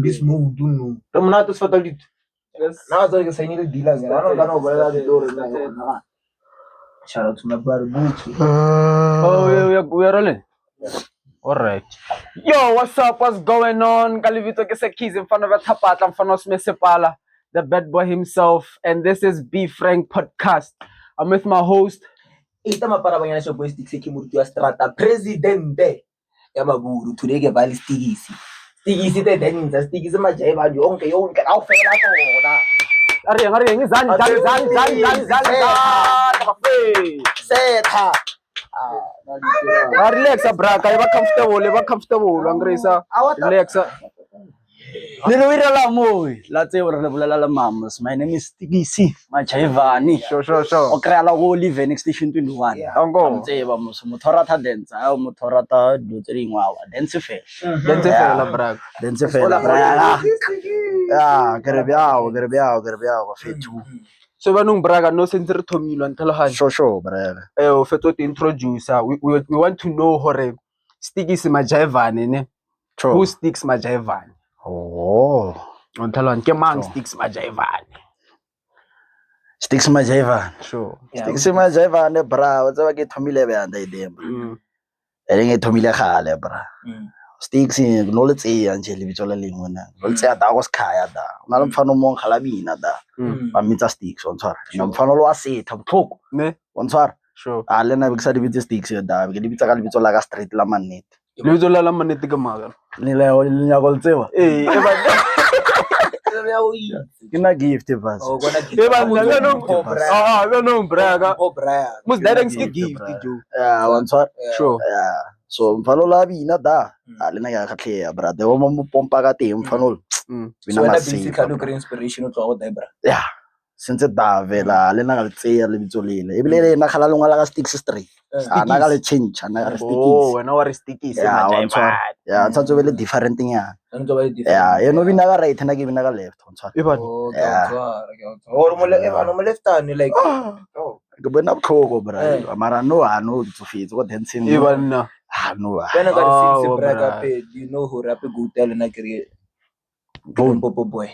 Beast mode no. Re monate se feta dito. Now it's like saying the dealer. I don't know whether the door is like. Shout out to my brother Gucci. Oh, we are rolling. All right. Yo, what's up? What's going on? Kalivito Kesekis in front of a tapata, in front of Mesepala, the bad boy himself, and this is Be Frank Podcast. I'm with my host. Ita maparabanyana show boy Sticks Kimurtu Strata Presidente. Yamaguru today ke vale Stigisi. Stigisi te denza Stigisi majaiba yonke awu fela khona. Ari ngizani Setha. Relax bra, kaya ba comfortable Andresa. Relax. Nilowira la moy. La tsebo re bolela la mamas. My name is Stigisi Machaivani. Sure. O krea la go live next station 21. Ango. Tseba mothora tha dance. A mothora ta do tse dingwa wa. Dance fe. Dance fe la bra. Ya, gerebiao fetu. So banung braga no sense thomilo ntelo ha. Sure, bra. O feto to introduce. We want to know hore Stigisi Machaivani ne. Who Sticks Machaivani? Oh. Onthalwan ke mang Sticks Machaivani? Sticks Machaivani. Sure. Sticks Machaivani bra, o tsaba ke thomile be anda idemba. Ere ke thomile khale bra. Sticks no le tseya nje le bitso le lengwe na. Lo tseya da go skhaya da. Una le mfano mo khalabina da. Ba mitsa Sticks on tshwara. No mfano lo a setha botlhoko. Ne? On tshwara. Sure. A le na be ke sa di bitse Sticks da. Be ke di bitsa ka le bitso la ka street la manete. Le bitso la manete ke maga. Le le nyako le tsewa. E ba Kina gift bas. Oh, gonna e ba no braga. Mus direct ke gift jo. Yeah, on tshwara. Sure. Yeah. So mfano la bina da. A le na ya khatlheya bra. De mo pompa ka teng mfano. So when basically look inspiration to go there bra. Yeah. Since da vela le na ga le tseya le bitso lele. E bile le na khala lengwa la ka Sticks Street. Ana ga le change, ana ga le Sticks. Oh, wena wa re Sticks Machaivani. Yeah, ntse be le different thing ya. Ntse ba different. Yeah, e no bina ga right na ke bina ga left, ntse. E ba Or mo le eba no mo left hand like ke bona botlhoko bra. Mara no tsofetse go dancing. e ba nna. No. when I got since braga pe you know who rap go tell na kere Popo boy.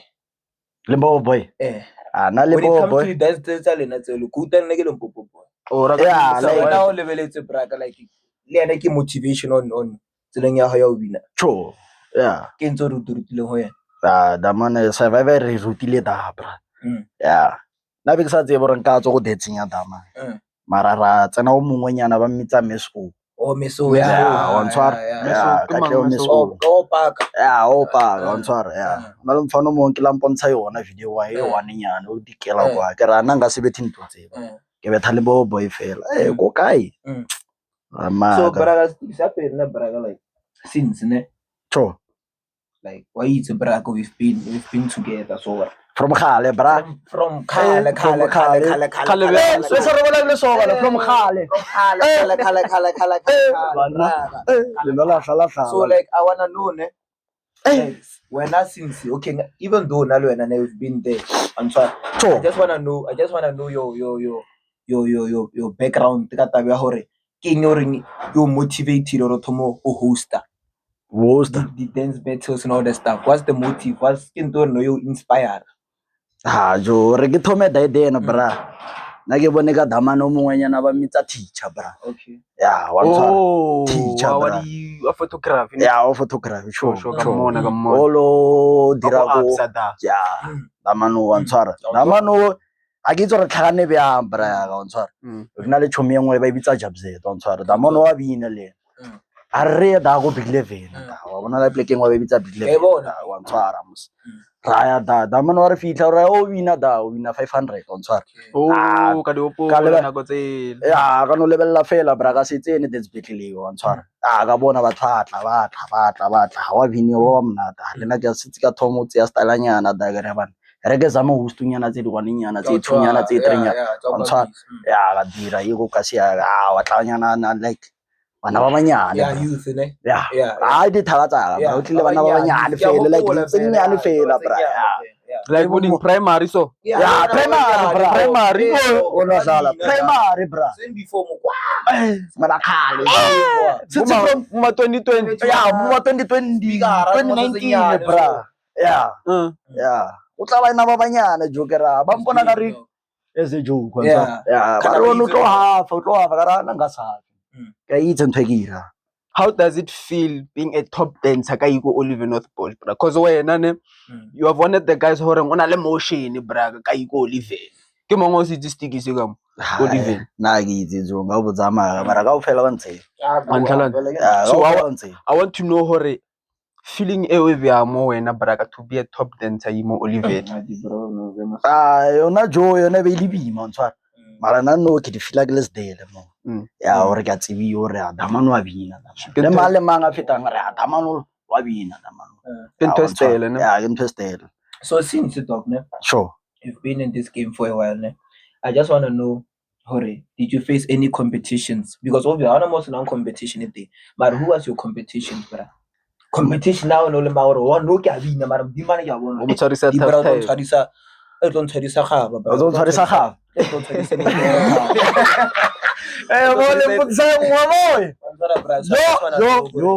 Limbo boy. Na When it Limbo comes boy. to dance le na tselo go tell na ke Popo boy. Ora Yeah, So now leveletse braga like le ene ke motivation on tseleng ya ya o bina. True. Yeah. Ke ntse re rutileng ho yena. Da man survivor re rutile da bra. Yeah. Na be ke sa tsebe re nka tso go dancing ya dama. Mara ra tsena o mongwenyana ba mmitsa Meso. Oh Meso Yeah, on tshwara. Yeah, ka tleo Meso. Go back. Yeah, o pa on tshwara. Yeah. Na le mfano mo ke la mpontsha yona video wa e one nyana o dikela kwa. Ke ra nna nga se bethi ntho tseba. Ke betha le boy fela. Go kae? So braga Sticks up na braga like since ne. True. Like why it's braga we've been together so what? From khale bra. From khale. Le so re le so bana from khale. So like I wanna know ne. Like, when I since okay, even though now and I've been there, I'm sorry. I just wanna know your background. You motivated or tomo hoster. The dance battles and all that stuff. What's the motive? What's know you inspired? Jo re ke thome da ide bra. Na ke bone ka damano mongwenyana ba mitsa teacher bra. Okay. Yeah, one teacher bra. A photography. Yeah, o photography. Sure. Kamona. Olo dira go. Yeah. Damano one tshwara. Damano a ke tsore tlhagane bya bra ga one tshwara. Rena le chomi engwe ba ibitsa Jabze one tshwara. Damano wa bina le. A re da go big level. Wa bona la plekeng wa ba ibitsa big level. One tshwara mos. Raya da mano wa re fitla ra o wina 500 on tshwara. Oh ka di opo ka nako tse. Ya ka no lebella fela bra ka se tsene dance battle on tshwara. Ka bona batla wa bini wa mnata le na ke sitse ka thomo tse ya stylanyana da ga re bana re ke zama hostunyana tse di wananyana tse thunyana tse trenya on tshwara. Ya ga dira ego ka se ya wa tlanyana na like bana ba banyane. Yeah, youth ne. Yeah. I di thalatsa ba o tlile bana ba banyane fela like tsenyane fela bra. Like in primary so. Yeah, primary o no sala. Primary bra. Same before mo. Mara khale. Since from 2020. Yeah, 2020. 2019 bra. yeah o tla ba ena ba banyane jokera ba mpona ka re as a joke Yeah. ba re o tlo hafa ka ra nanga sa ka itse ntwe gira. How does it feel being a top dancer ka iko Olive Northbush, bra? Because wena ne you have one of the guys who are on a motion, bra, ka iko Olive. Ke mongwe o se itse sticky se ka mo Olive. Na ke itse jo nga bo tsamaya mara ka o fela ba ntse So I want to know hore feeling e we bya mo wena bra ka to be a top dancer imo Olive. yona jo yona be ile bima ntshwara mara nna no ke di feel ke le sedele mo ya hore ka tsebi hore Damano wa bina le mang a fetang re Damano wa bina Damano Ke ntho e stele ne. ya ke ntho e stele. So since dog ne, Sure. you've been in this game for a while ne, I just want to know, Hore, did you face any competitions? Because obviously, I don't know non competition if they, but who was your competition, bro? Competition now no le maoro one no ke a bina mara di mana ya bona. O mo tshwarisa Di tough bra time. e tlo ntshwarisa gaba bro. O tlo ntshwarisa gaba. E tlo ntshwarisa mo. Mo le motsa ngwa moy. Yo.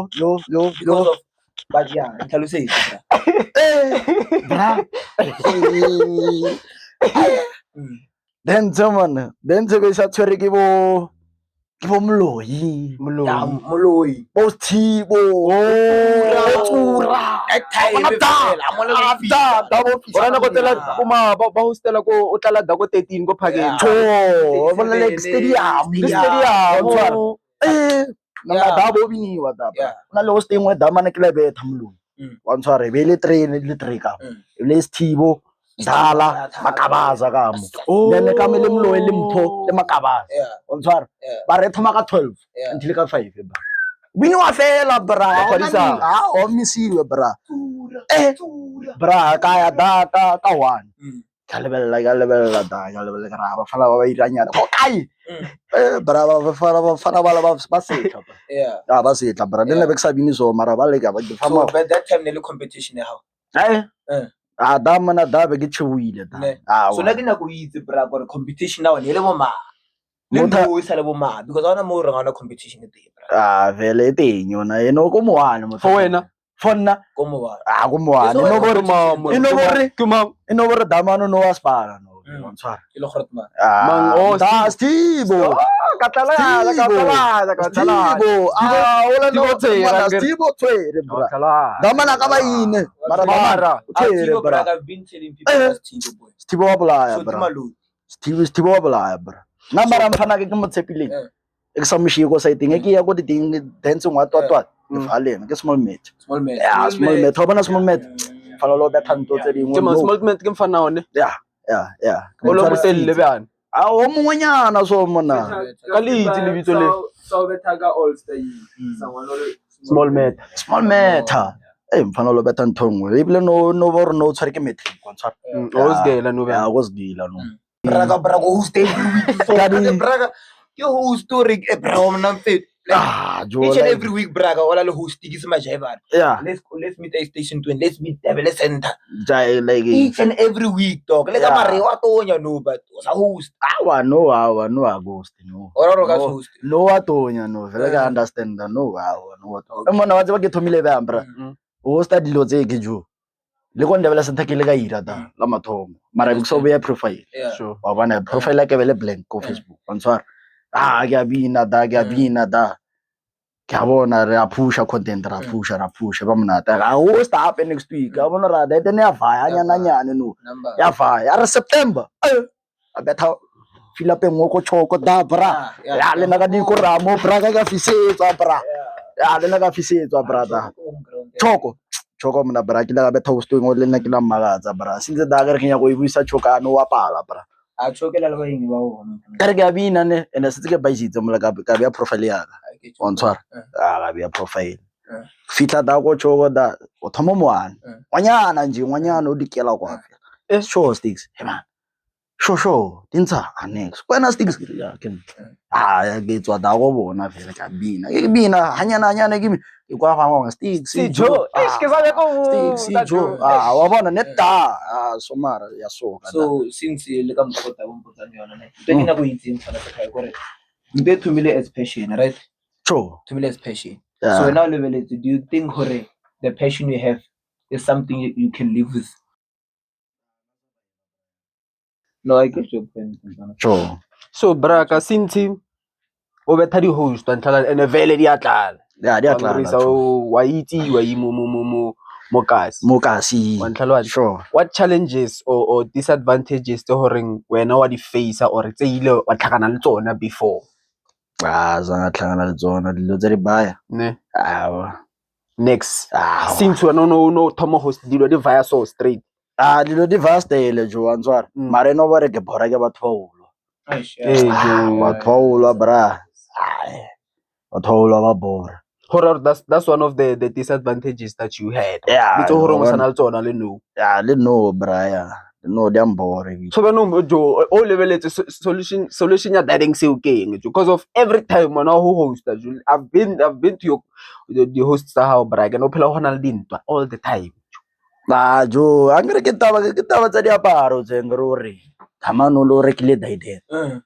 Because of but yeah, ntlhalose bra. Then someone be sa tshwere ke bo Moloi. Yeah, Moloi. Bo Thibo. Tsura. Bona go tela kuma ba hostela ko o tlala da go 13 go phakeng. Cho, bona le stadium. Nanga da bo biniwa da. Ona le hosting we da mana ke le betha Moloi. Wa ntshware be le train le 3 ka. Le Thibo. Dala Makabaza ka mo then ka me le Moloi le Mpho le Makabaza o ntshwara ba re thoma ka 12 until ka 5 ba bini wa fela bra o misiwe bra bra ka ya da ka 1 ka lebella da ka lebella ka ba fala ba iranyana go kai bra ba fala ba setla ba setla bra le be ke sa bini so mara ba le ka ba di fama. So by that time ne le competition ya how da mana da be ke tshwile da so na ke nako itse bra gore competition now ne le bo ma le mo isa le bo ma because ona mo re ngana competition e teng bra vele teng yona eno ko moane mo for wena for nna ko moane ko moane no gore ino gore Damano no aspara no ntshwara ke le gore ma mang da Stibo katala Stibo tswere bra Damana ka ba ine mara Stibo bra ka been telling people Stibo boy Stibo wa bolaya bra Stibo wa bolaya bra na mara mphana ke motshepileng e sa moshi go sa iteng ke ya go di ding dance ngwa twatwa faleng ke small mate small mate ho bona small mate fala lo ba thanto tse dingwe ke small mate ke mfana one yeah o lo motelle bana o mongwenyana so mona ka le itse le bitso le so bethaga all stay small mate mfana lo beta nthongwe ebile no bo re no tshware ke metric wa ntshwara o sgela no ya go sgila no braga host every week so braga ke host story bra mna mfet each and every week braga ola le host ke se majaiba let's meet at station 20 let's meet Devil Center like each and every week dog le ka mare wa tonya no but sa host no ghost no ora ka host no wa tonya no vele ka understand no mona wa tseba ke thomile ba ambra host a dilo tse ke jo le go Devil Center ke le ka ira da la mathomo mara ke so be profile sure wa bona profile ke bele blank ko Facebook wa ntshwara ke a bina da ke a bona re a pusha content ra pusha ba monata o stop next week a bona ra da tene ya vaya nyana no ya vaya re September a betha fila pe ngoko choko da bra ya le na ka di ko ramo bra ka fisetswa bra ya le na ka fisetswa bra da choko mna bra ke la betha o sto ngo le nna ke la mmagatsa bra since da ga re kenya go ibuisa chokano wa pala bra a chokela le ba eng ba ona ka re ke a bina ne ene se ke ba isitse mola ka be profile ya ka on tshwara ka be profile fitla da go choko da o thomo moane ngwanyana o dikela kwa fela sure sticks he man sure dintsha annex kwena sticks ya ke ya ke tswa da go bona fela ka bina ke bina hanyana ke kwa fa sticks jo ke sabe ko sticks jo wa bona neta so mara ya so since le ka mokota bo mpotsang yona ne ke dina go itseng tsana ka gore be thumile as passion right true thumile as passion so now level do you think hore the passion you have is something you can live with. No, I get your point. Sure. So braka since o betha di-host wa ntlhala and vele di a tlala Yeah, di a tlala, Wangrisa, true. wa itsewa mo kasi Mokasi. wa ntlhala wa Sure. what challenges or disadvantages tse horeng wena wa di face or tse ile wa tlhakana le tsona before Zanga tlhangana le tsona dilo tse di baya. ne Awa. next Awa. since wena no thoma host dilo di vaya so straight Dilo di vastele jo wa ntshwara. Mara no bare ke bora ke batho ba ulo. Batho ba ulo bra. Ai. Batho ba ulo ba bora. horror that's one of the disadvantages that you had Yeah, le tse horeng o one- sana le tsona le no Ya le no bra ya. No di ambore. so beno jo o lebeletse solution ya dadeng seo ke eng because of every time when who hosta I've been to your the hosts tsa hao bra ke no phela go na le dintwa all the time Jo angre ke taba tsa diaparo tse ngore kamano lo rekile daide.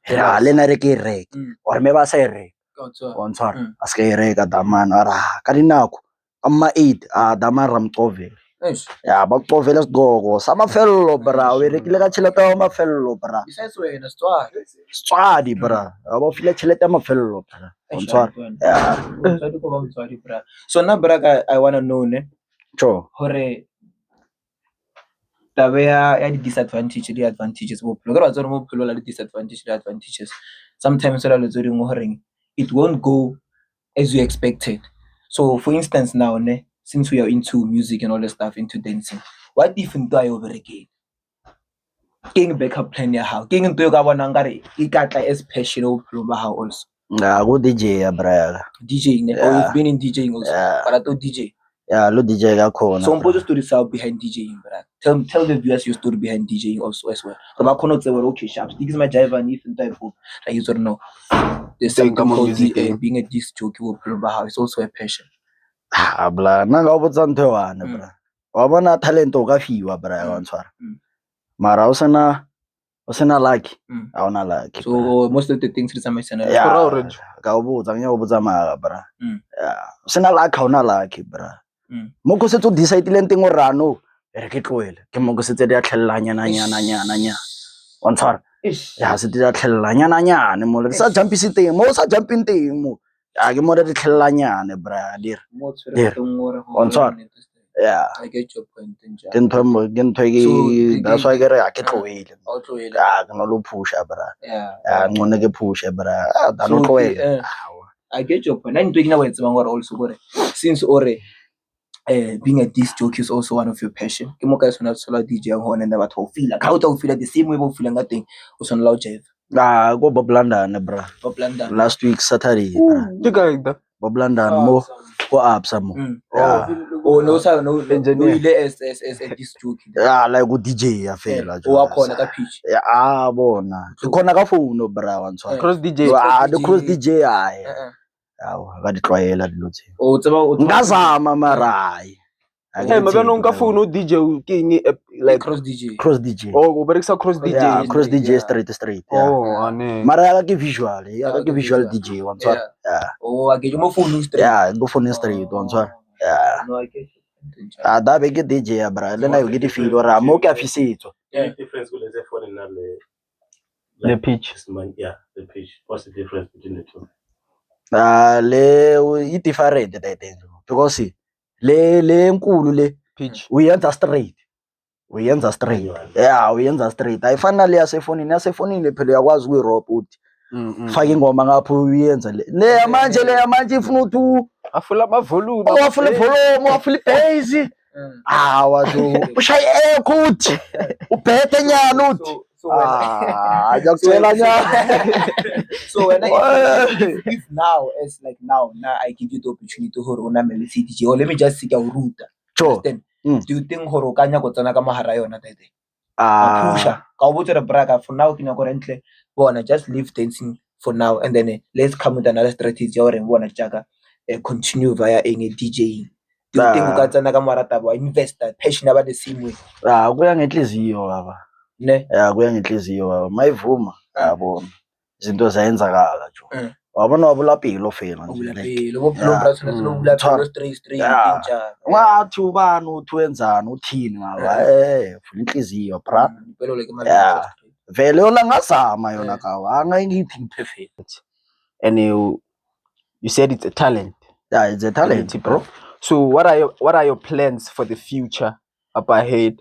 Ya le na re ke rek. Or me ba sa re. O ntshwara. A se re ka damana ara ka dinako. Amma 8 dama ramtove. Ya ba qovela sigqoko samafello bra we rekile ka tšhelete ya mafello bra. Besides wena Swadi bra. Ba file tšhelete ya mafello bra. O ntshwara. Yeah. So now braka I want to know ne Sure. hore taba ya di-disadvantage the advantages bophelo ke ra tsone mo bophelo la di-disadvantage the advantages sometimes la le tse dingwe goreng it won't go as you expected. So for instance now ne since we are into music and all the stuff into dancing what if into ayo berekeng king backup plan ya hao king into yo ka bona ngare e ka tla as passion bophelo ba hao also Go DJ ya bra. DJing ne or you've been in DJing also but I thought DJ Ya lo DJ ka khona. so mpotsa story sa behind DJing bra tell the viewers your story behind DJing also as well so ba khona tseba okay sharp sticks my jive and if type of like you don't know there's something called being a disc jockey bophelo ba hao it's also a passion Bla nna ga o botsa ntho wane bra. Wa bona talent o ka fiwa bra wa ntshwara. Mara o sena lucky. A ona lucky. So most of the things it's a Ya ka o botsa nya o botsa ma bra. Ya o sena lucky a ona lucky bra. Mo go setso decide le nteng o rano re ke tloele ke mo go setse di a tlhellanya nya wa ntshwara. Ya se di a tlhellanya nya mo le sa jumping teng mo sa jumping teng mo ya ke mo re di tlhellanyane bra dir on tswara yeah I get your point ke ntho ke that's why ke re a ke tloele ya ke no lo pusha bra ya ngone ke pusha bra da no tloele I get your point. And doing it's also gore since ore being a disc jockey is also one of your passion. Ke mo ka sona solo DJ ho nne batho o feel ka o tla o feel the same way o feel nga teng o sona la o jive go Bob London bra last week Saturday bra Bob London mo go absa mo oh no sa no ile as a disc jockey ya like go DJ ya fela o wa khona ka pitch ya bona ke khona ka phone bra wa ntshwa cross DJ the cross DJ ai awu ga di tlwaela dilo tse o tseba o ngazama marai mabano nka phone o DJ ke eng like cross DJ oh o berekisa cross DJ yeah cross DJ straight oh ane mara ya ke visual DJ wa ntshwa oh a ke mo phone straight yeah go phone straight wa ntshwa yeah no I get da be ke DJ ya bra le na yo ke di feel ora mo ke afisetso difference with the phone and the pitch yeah the pitch what's the difference between the two le I different that because le nkulu le pitch uyenza straight yeah uyenza straight ayifanele yasefonini phela uyakwazi ukuyirop uthi faka ingoma ngapho uyenza le yamanje ifuna uthi afula ama volume afule volume afule bass washo ushaye ukuthi ubhethe nyana uthi ajakucela nyana so when if now as like now I give you the opportunity hore una mele DJ or let me just sika uruta understand do you think hore o kanya go tsena ka mahara yona tete pusha ka o botse re braka for now ke nyako rentle bona just leave dancing for now and then let's come with another strategy or bona jaka continue via eng DJing do you think o ka tsena ka marata ba investor passion about the same way kuya ngenhliziyo baba ne kuya ngenhliziyo baba mayivuma yabona izinto zayenzakala jo wabona wabula pelo fela nje Ubula like pelo bophelo bra tshwana tse ubula pelo straight Yeah. intsha ungathi ubani uthi wenzani uthini ngaba vula inhliziyo bra pelo like my Yeah. vele yona ngazama yona kawa angayithi perfect. And you said it's a talent. Yeah, it's a talent, bro. So what are your plans for the future up ahead,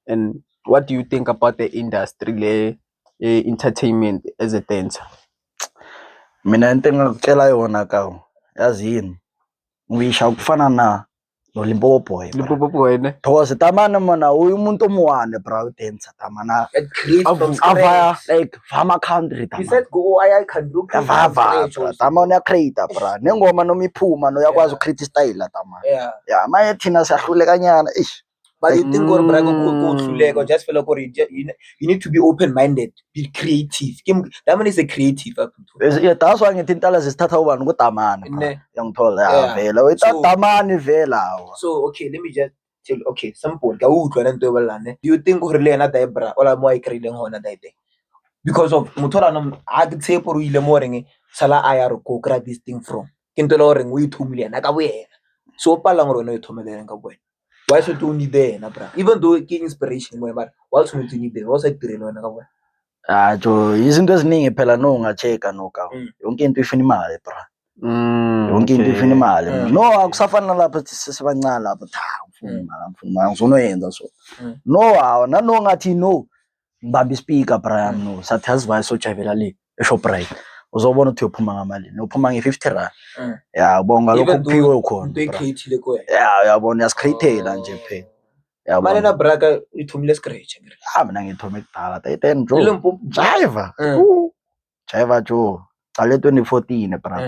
and what do you think about the industry, entertainment as a dancer? Mina into engakutshela yona kawo yazi yini ngisha kufana na no Limpopo Boy bra. Limpopo Boy ne? Because tamana mana umuntu omuwane bra udancer tamana from avaya like Farmer Country he tamana said go I can do vava tamana ya creator bra nengoma noma iphuma no yakwazi ucreate style tamana yeah maye thina siyahluleka nyana ish. But you think or bra go hluleka just feel like you need to be open minded, be creative. That man is a creative. Yeah, that's why ngithi intala zisithatha ubani kutamana bra yangithola Yeah. vela wetha So- tamani vela So okay, let me just tell you, okay, simple. Ka utlwa na ntwe bolane. Do you think gore le yena dai bra ola mo I creating hona dai day? Because of mothola no a ke tshepo ro ile mo reng sala a ya re go grab this thing from. Ke ntwe lo reng o ithumile na ka bo yena. So pala ngore no ithomele ka bo yena. Why should you need there na bra? Even though ke inspiration mo but why should you need there? What's it dire wena ka bo yena? jo izinto eziningi phela no ungacheka no ka yonke into ifuna imali bra yonke into ifuna imali no akusafana nalapha sisebancane lapha ngifuna imali ngizonoyenza so no nanongathi no ngibamba ispeaker bra no sathi asivayo sojavela le eShoprite uzobona ukuthi uyophuma ngamali nophuma nge50 rand yeah bonga lokho kuphiwe khona Into ecreative ko wena. yeah uyabona yasicreatela nje phela Manje na bra ka ithumile scratch ngire. mina ngithome kudala 10 jo Limpopo jiva jiva jo ale 2014 bra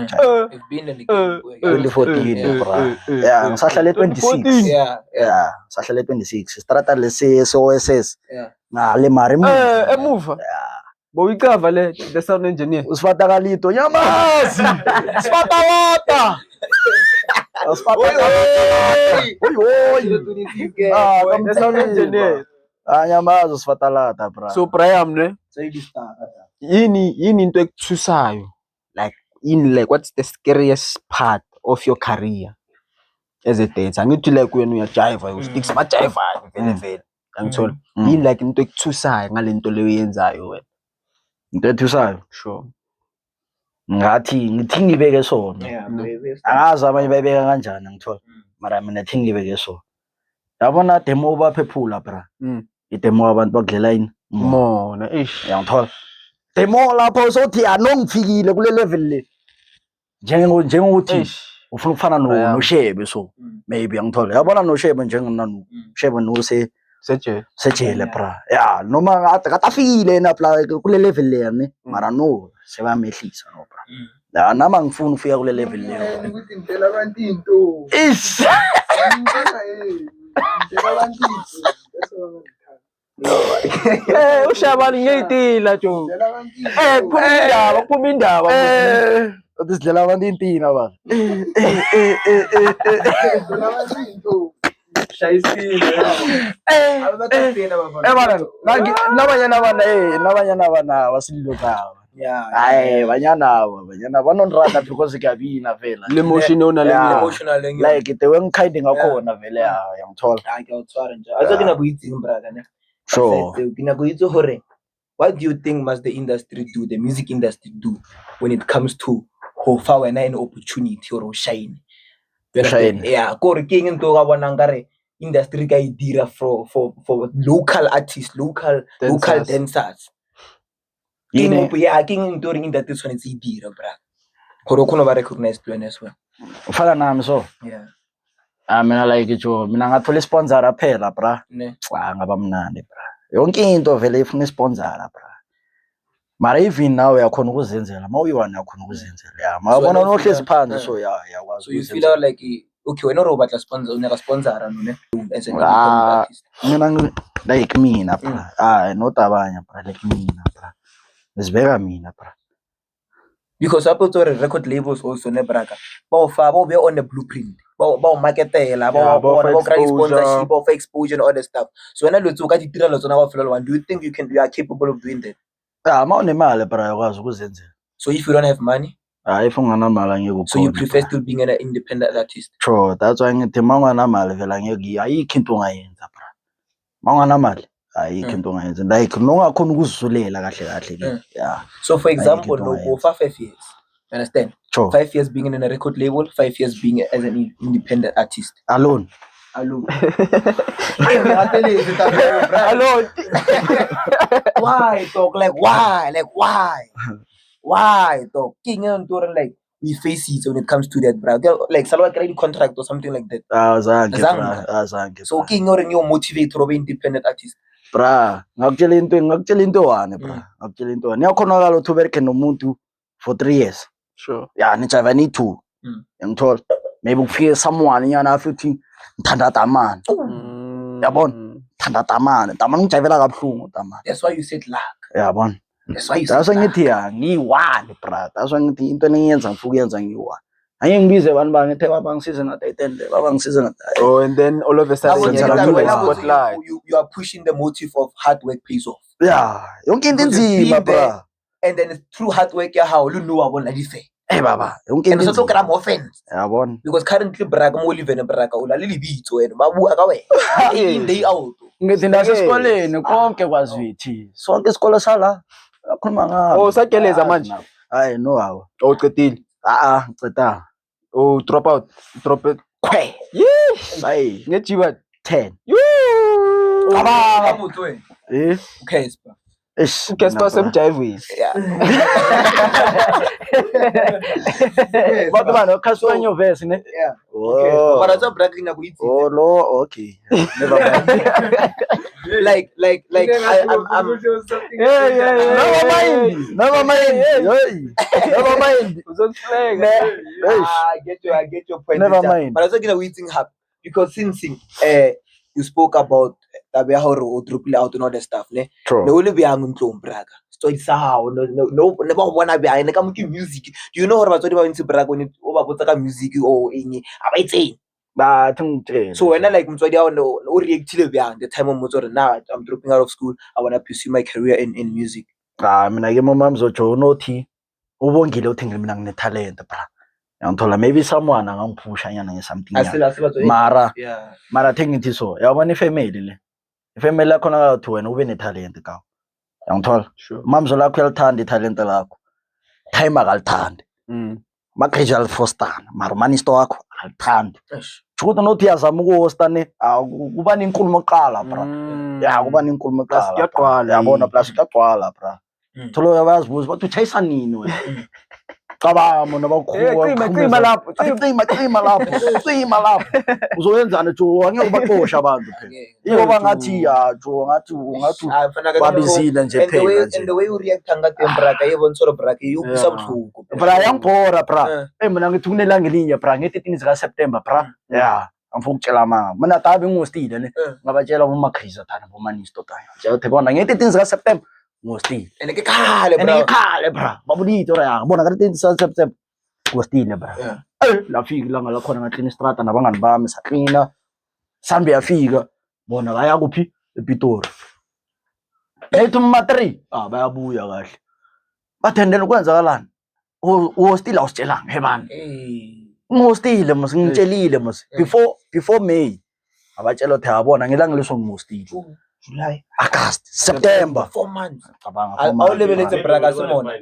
It's been in the game. 2014 bra yeah ngisahlale 26 yeah sahlale 26 strata lesi SOSS ngale mari Emuva bowuyicava le the sound engineer usifata kalito nyamazi sifata lata the sound engineer. nyamazi usifata lata bra So Brian ne, yini into ekuthusayo, like what's the scariest part of your career as a dancer? Angithi like when uyajiva you stick smajiva vele angithola yini like into ekuthusayo ngale nto leyo yenzayo wena? into ethusayo Sure. ngathi ngithi ngibeke sona angazi abanye bayibeka kanjani ngithola mara mina thi ngibeke sona yabona demo baphephula bra idemo abantu bakudlela ini Mona ish yangithola demo lapho sothi anongifikile kule level le njengokuthi ufuna ukufana noShebe so maybe yangithola yabona noShebe njengenanu Shebe no sejele bra yeah noma akafikile yena pla kule level le ne mara no sebamehlisa no bra la nama ngifuna ufika kule level leyo ukuthi ngitshela abantu into is ngitshela abantu into uShabani ngiyitila jo ngitshela abantu kuphuma indaba usidlela abantu intina ba ngitshela abantu into nabanyana bana wasililo kawa hayi banyana banonrada because kuyabina vela emotional like the way ngikhayidi ngakhona vele yangithola Azakina go itseng brother ne. sure Kina go itse hore what do you think must the industry do, the music industry do when it comes to ho fa wena an opportunity or shine? Yeah, gore ke eng ntwe ga bona ngare industry ka idira for local artists, local dancers. King king ntwe ring industry tshwanetse idira bra. Gore khona ba recognize plan as well. ufala nami so Yeah. mina like jo mina ngathola sponsor phela bra Ne. ngaba mnandi bra yonke into vele ifuna sponsor bra mara even nawe uyakhona ukuzenzela mawuyiwana uyakhona ukuzenzela yeah mabona nohlezi phansi so yakwazi So you feel like okay wena ro batla sponsor unaka sponsor ne as an artist. mina like mina bra notabanya bra like mina bra nisibeka mina bra Because apho tsore record labels also ne braka ba be on the blueprint ba marketela ba create sponsorship of exposure and all that stuff. So wena lotso ka ditirelo tsona ba fela one, do you think you are capable of doing that? mawunemali bra yakwazi ukuzenzela So if you don't have money If unganamali angeke So you ukhone, prefer bra. still being an independent artist? Sure, that's why ngithi manganamali vele angeke ayikho into ongayenza bra. Manganamali ayikho into ongayenza. Like nongakhona ukuzisulela kahle kahle ke. Yeah. So for Ayikho example, into no go ongayenza. for 5 years. Understand? Sure. 5 years being in a record label, 5 years being as an independent artist. Alone. Alone. Alone. Why dog? Like why? Like why? Why dog? King and Toran like we face it when it comes to that, bro. Like Salwa credit contract or something like that. Azange Azange. bra. Azange. So King or your motivator of independent artist. Bra, ngakutshela into one bra. Ngakutshela into one. Niyakhonakala ukuthi ubereke nomuntu for 3 years. Sure. Yeah, nijava ni-2. Ngithola. Maybe kufike someone nyana futhi ngithanda tamani. Yabona? Ngithanda tamani. Tamani ngijavela kabuhlungu tamani. That's why you said luck. Yabona? That's why you said That's why luck. ngithi ya ngiyi-1 bra. That's why ngithi into engiyenza ngifuna ukuyenza ngiyi-1. Angeke ngibize abantu bangithe baba ngisize nga-10 baba ngisize nga. Oh, and then all of a I sudden was Senza you're la saying that like, when I wow. was spotlight. you are pushing the motive of hard work pays off. Yeah, yonke into Because it's enzima being there. bra. And then it's through hard work, yeah, how you know I want to live. Baba, yonke And into so enzima. I'm offense. Yabona? Because currently braga mo live in braga ula lili bitso and babuka ka wena. Day in day out. Ngithi nasesikoleni konke kwazithi. Sonke isikole sala. Akhuluma ngami. Oh, sageleza manje. Hayi no hawo. Oh, uqedile. Ngiceda. Oh, drop out. Drop it. Khwe. Yeesh. Hayi, Ngejiba. 10. Yoo. Eh? Okay, spa. Eish. Casper semjivile. Yeah. Bathi bani ukhaswa nyo verse ne? Yeah. Okay. Oh. But as a bragging na kuithi. Oh no, okay. Never mind. Like I'm Never mind. Never mind. Hey. Never mind. Uzosihleka. Eish. I get your point. Never Mr. mind. But I was gonna waiting hub because since you spoke about tabe how o drop out and all that stuff, ne? True. No le beyang ntlo braga. Story sa how no never wanna be I ka muki music. Do you know what about ba ntse braga when it over botsa ka music or eng aba itseng? Bathi ngitshela. So when I like motswadi ha no reactile beyang the time of motswadi now I'm dropping out of school I want to pursue my career in music. Mina ke mama mzojo unothi ubongile uthi mina ngine talent bra. Ngithola maybe someone angangiphusha nyana ngesomething nyana. Mara thingithi so yabona ifamily le. Ifamily lakho nakathi wena ube ne talent ka. Ngithola. Sure. Mamzo lakho uyalithanda italent lakho. Time akalithandi. Makhreja alfostana. Mara manisto wakho alithandi. Chukuthi nothi yazama ukuhosta ne kuba nenkulumo oqala bra. Yeah, kuba nenkulumo oqala. Kuyaqwala. Yabona plus kuyaqwala bra. Tholo yabazibuza bathi utshayisa nini wena? Cabamo nabakhuwa. Cima lapho. Cima lapho. Uzoyenzana jo angeke ubaqosha abantu phela. Yibo bangathi ya jo ngathi babizile nje phela nje. And the way you react ngathi braga yebo nsolo braga you busabuthuko. Bra yangibhora bra. Mina ngithi kunelanga elinye bra nge-13 zika September bra. Yeah. Angifuna ukutshela mama. Mina tabe ngostile ne. Ngabatshela bomakhiza thana bomanisto taya. Nje bona nge-13 zika September ngostile. And ke khale bra. And ikhale bra. Babudito ra bona ka 13 September ngostile bra. Lafika ilanga lakhona ngaklina istrata nabangani bami saklina. Sambe yafika bona baya kuphi ePitori. Ethi uma-3 bayabuya kahle. Bathendela ukwenzakalani? Uhostile awusitshelanga hebani. Ngihostile mos ngitshelile mos before May. Abatshela uthi yabona ngelanga leso ngihostile. July, August, September. 4 months. Cabanga I'll level it braga simona.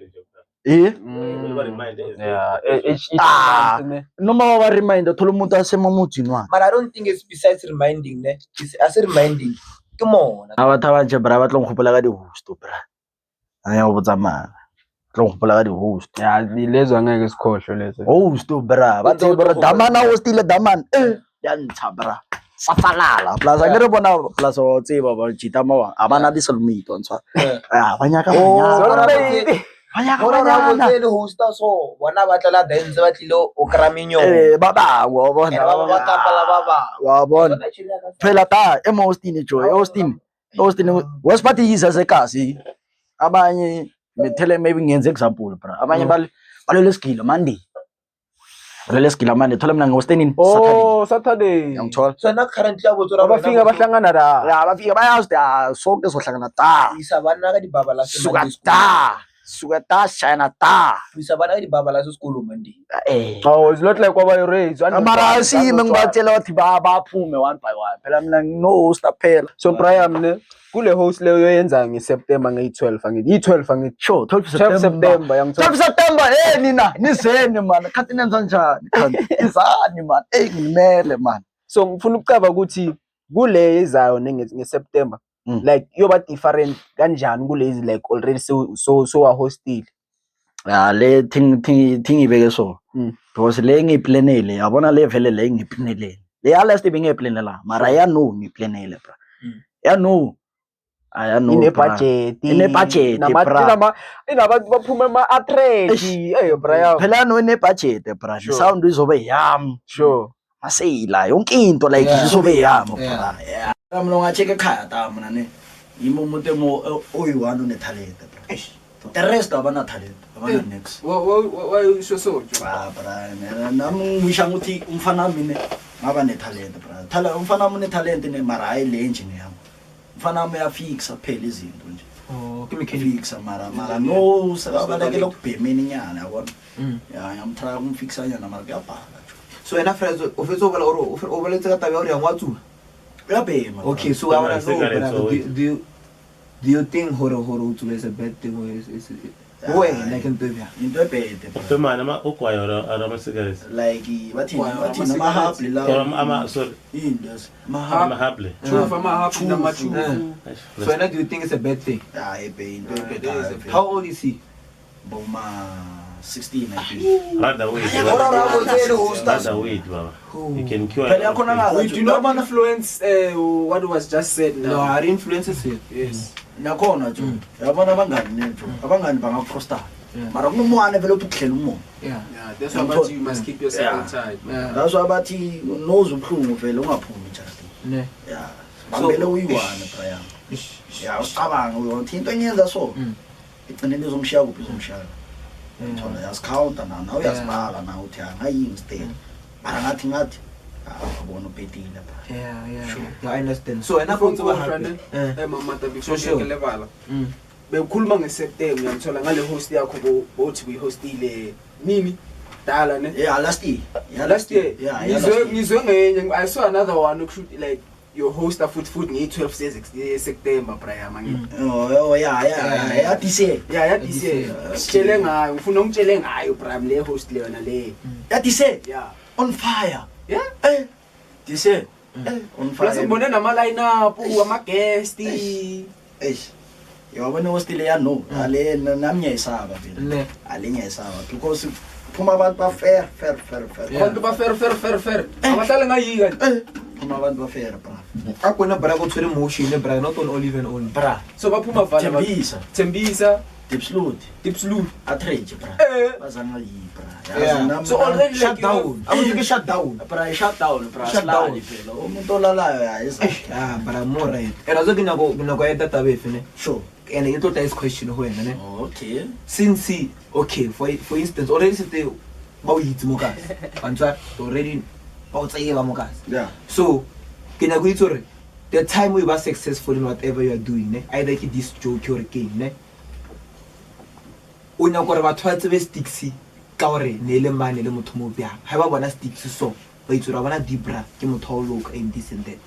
Eh? Yeah. Noma wa reminder thola umuntu asemamujini wakhe. But I don't think it's besides reminding ne. It's as reminding. Come on. Abatha abanje bra batlo ngikhuphela ka di-host bra. Anya ubutsa mana. Tlo ngikhuphela ka di-host. Yeah, lezo angeke sikhohlwe lezo. Host bra. Bathi bra damana hostile damana. Yantsha bra. Safalala. Plus akere bona plus o tseba ba jita mawa. Abana di selmito ntshwa. Banyaka banyaka. Ora botsele hosta so bona batlela dance batlilo o kraminyo. Baba wa bona. Ba kapala baba. Wa bona. Phela ta emostini Joy. Austin West Party yiza sekasi. Abanye ngithele maybe ngiyenze example bra. Abanye balele skilo Monday. Balele skilo Monday thola mina ngosteni Saturday. Ngithola. So na currently abotsora Abafika bahlangana la. Ya bafika bayazi sonke sohlangana ta. isa bana ka dibaba la Suka ta. suka ta shine ta Puisa bana ka dibabala se sekolong mandi. Oh, it's not like kwaba raised. mara asime ngibatshela ukuthi baphume one by one phela mina ngino-hosta phela So Brian ne kule host leyo yenza ngeSeptember ngeyi12 angithi. Yi12 angithi. sure 12 12 September 12 yangithola. September nina nizeni man khathi nenza njani khanti izani man ngimele man So ngifuna ukucaba ukuthi kule izayo ngeSeptember like yoba different kanjani kulezi like already so a hostile. le thing ibeke so because le ngiplanele yabona le vele le ngiplanele le ya last bengiplanela mara ya no ngiplanele bra ya no aya no Ine budget bra inabantu baphuma ama-athlete Brian phela no ine budget bra Sure. sound izobe yami sure maseyila yonke into like izobe yami Yeah. bra yeah mina ngacheke ekhaya ta mina ne yimo umuntu oyi-one une talent bra the rest abana talent abana next why you so bra nami ngisho ukuthi umfana wami ngaba ne-talent bra umfana wami une-talent ne mara hayi le engine yami umfana wami uyafixa phela izinto nje Oh, kimi fixa mara no sekabalekela ukubhemeni nyana yabona ya ngiyamtry ukumfixa nyana mara kuyabhala So ena friends o fetsa o bala o baletse ka tabe ya hore yang wa tsula. uyabhema Okay, so I want to know, do you think hore o tsula is a bad thing or is wena ke ntwe bya? into ebhede bra Femana ama ugwayo ama cigarettes. like bathina amahable la Ama sorry. indas Amahable. So ena do you think it's a bad thing? hayi be into ebhede How old is he? boma 16 I think Rather wait. host Rather wait, baba. You can cure. phela yakhona We do not influence what was just said No, now. our influences here. Yes. nakhona nje yabona abangani nethu abangani bangafrosta mara kunomwane vele ukuhlela umoya Yeah. Yeah, that's why about you must keep yourself inside. Yeah. ngaso abathi noze ubuhlungu vele ungaphumi just Ne. yeah bambele uyiwane Brian ya usicabanga uyothi into enyenza so igcinele izomshiya kuphi izomshaya uthola yasikhawunta na uyasibala na uthi angayini stay mara ngathi abona ubhetile bra Yeah, I understand. So ena Before phone we ba go, happy. friend, mama So sure. level. Bekhuluma ngeSeptember ngiyamthola ngale host yakho bothi uyihostile nini dala ne yeah last year last year yeah ngizwe ngenye I saw another one shoot like your host foot nge12 September Brian mangithi oh yeah dise yeah yadise sitshele ngayo ngifuna ungitshele ngayo Brian le host le yona le dise yeah on fire yeah dise on plus fire ngibone nama line up ama guest yabona hostile ya no ale nami ngiyayisaba vele Ne. ale ngiyayisaba because phuma abantu ba fair abantu ba fair abahlale ngayika phuma abantu ba fair bra Akwena bra go tshwere motion bra not on olive and oil. bra so baphuma vala Thembisa Dipsloot atrage bra bazana yi bra Yeah. So already Shut like, you know, down. I want to get shut down. bra shut down bra Shut down. phela umuntu olalayo ya isa Ah, but more right. Era zo kinako ya data be fene. sure And you thought this question ho ena ne. okay Since okay, for instance, already sete ba o itse mo ka. Antsa already ba o tsayela mo ka. yeah So, can I go to the time we were successful in whatever you are doing, ne? Either ki this joke or game, ne? O nya gore batho ba tsebe sticks ka gore ne le mane le motho mo bya. Ha ba bona sticks so, ba itsura bana dibra ke motho o loka and this and that.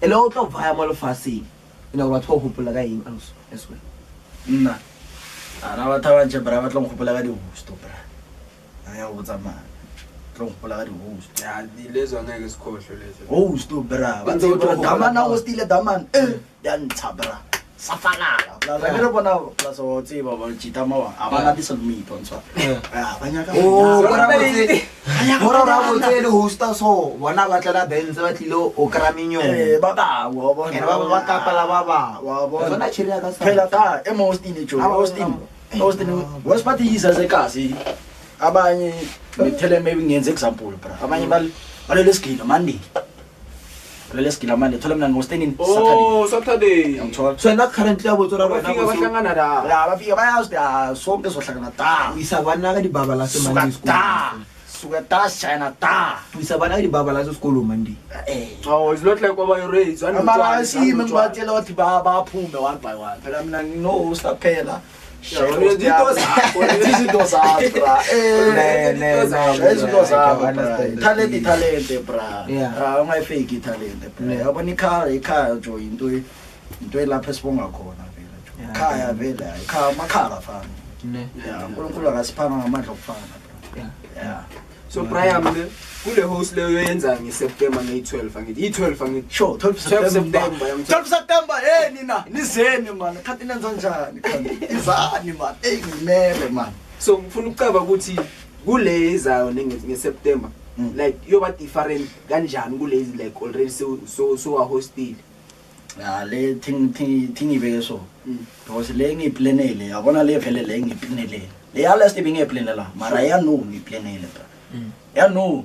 Ele o tlo vaya mo le faseng. Ina go batho go hopola ka eng also as well. nna ana batho ba nje bra ba tlo ngopela ka di host bra aya go tsamaya tlo ngopela ka di host yeah lezo ngeke sikhohle lezo host bra ba tse bra damana hostile daman ya ntsha bra safalala la re bona la so tse ba ba tshita mawa abana di submit on tswa banyaka Oh, Hora ra go tse le hosta so, bona ba tla dance ba tlilo o kraminyo. ba ba wa bona Ene ba ba kapala ba ba. wa bona Bona chiri ka sa. phela ta hostile jo hostile was party isa sekasi abanye ngithele maybe ngiyenze example bra abanye balele skill mandi balele skill mandi thola mina ngosteni Saturday ngithola So na currently abo tsora bana bafika go bahlangana la la bafika bayazi sonke sohlangana ta isa bana ka dibabala se mandi school. suka ta China ta Isa bana ka dibabala se sekolo mandi. oh it's not like kwaba you raise mara sime ngibatshela ukuthi baphume one by one phela mina ngino hosta phela izinto zakho bra izinto zakho talente bra ungayifake italente bra yabona ikhaya jo into elapha esibonga khona vele jo ikhaya vele ikhaya amakhala afana yeah uNkulunkulu akasiphanga ngamandla okufana bra yeah So Brian kule host leyo yenza ngeSeptember nge12 angithi i12 angithi sure 12 September 12 September nina nizeni man khathi nenza njani khanti izani man ngimele man so ngifuna ukucaba ukuthi kule izayo ngeSeptember like yoba different kanjani kulezi like already so a hosted le thing ibeke so because le ngiplanele yabona le vele le ngiplanele le ya last ibingeplanela mara ya no ngiplanele bra ya no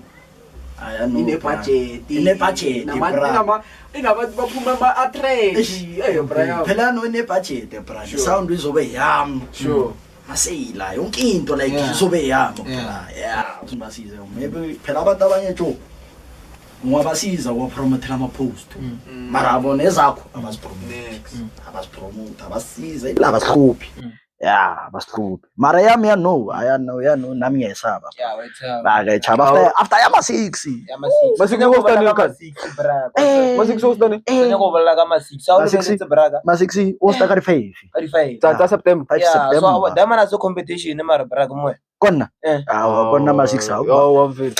ine budget bra inabantu baphuma ama-attract Brian phela no ine budget bra sound izobe yam sure maseyila yonke into like izobe yam bra yeah sibasize maybe phela abantu abanye jo ngwabasiza ukupromote ama post mara abone ezakho abasipromote abasiza ila basihluphi yeah basihluphi mara yami ya no nami ngiyesaba ngayechaba after yama 6 ma 6 osta ka 5 tsa September so damana so competition mara bra kumwe konna konna ma 6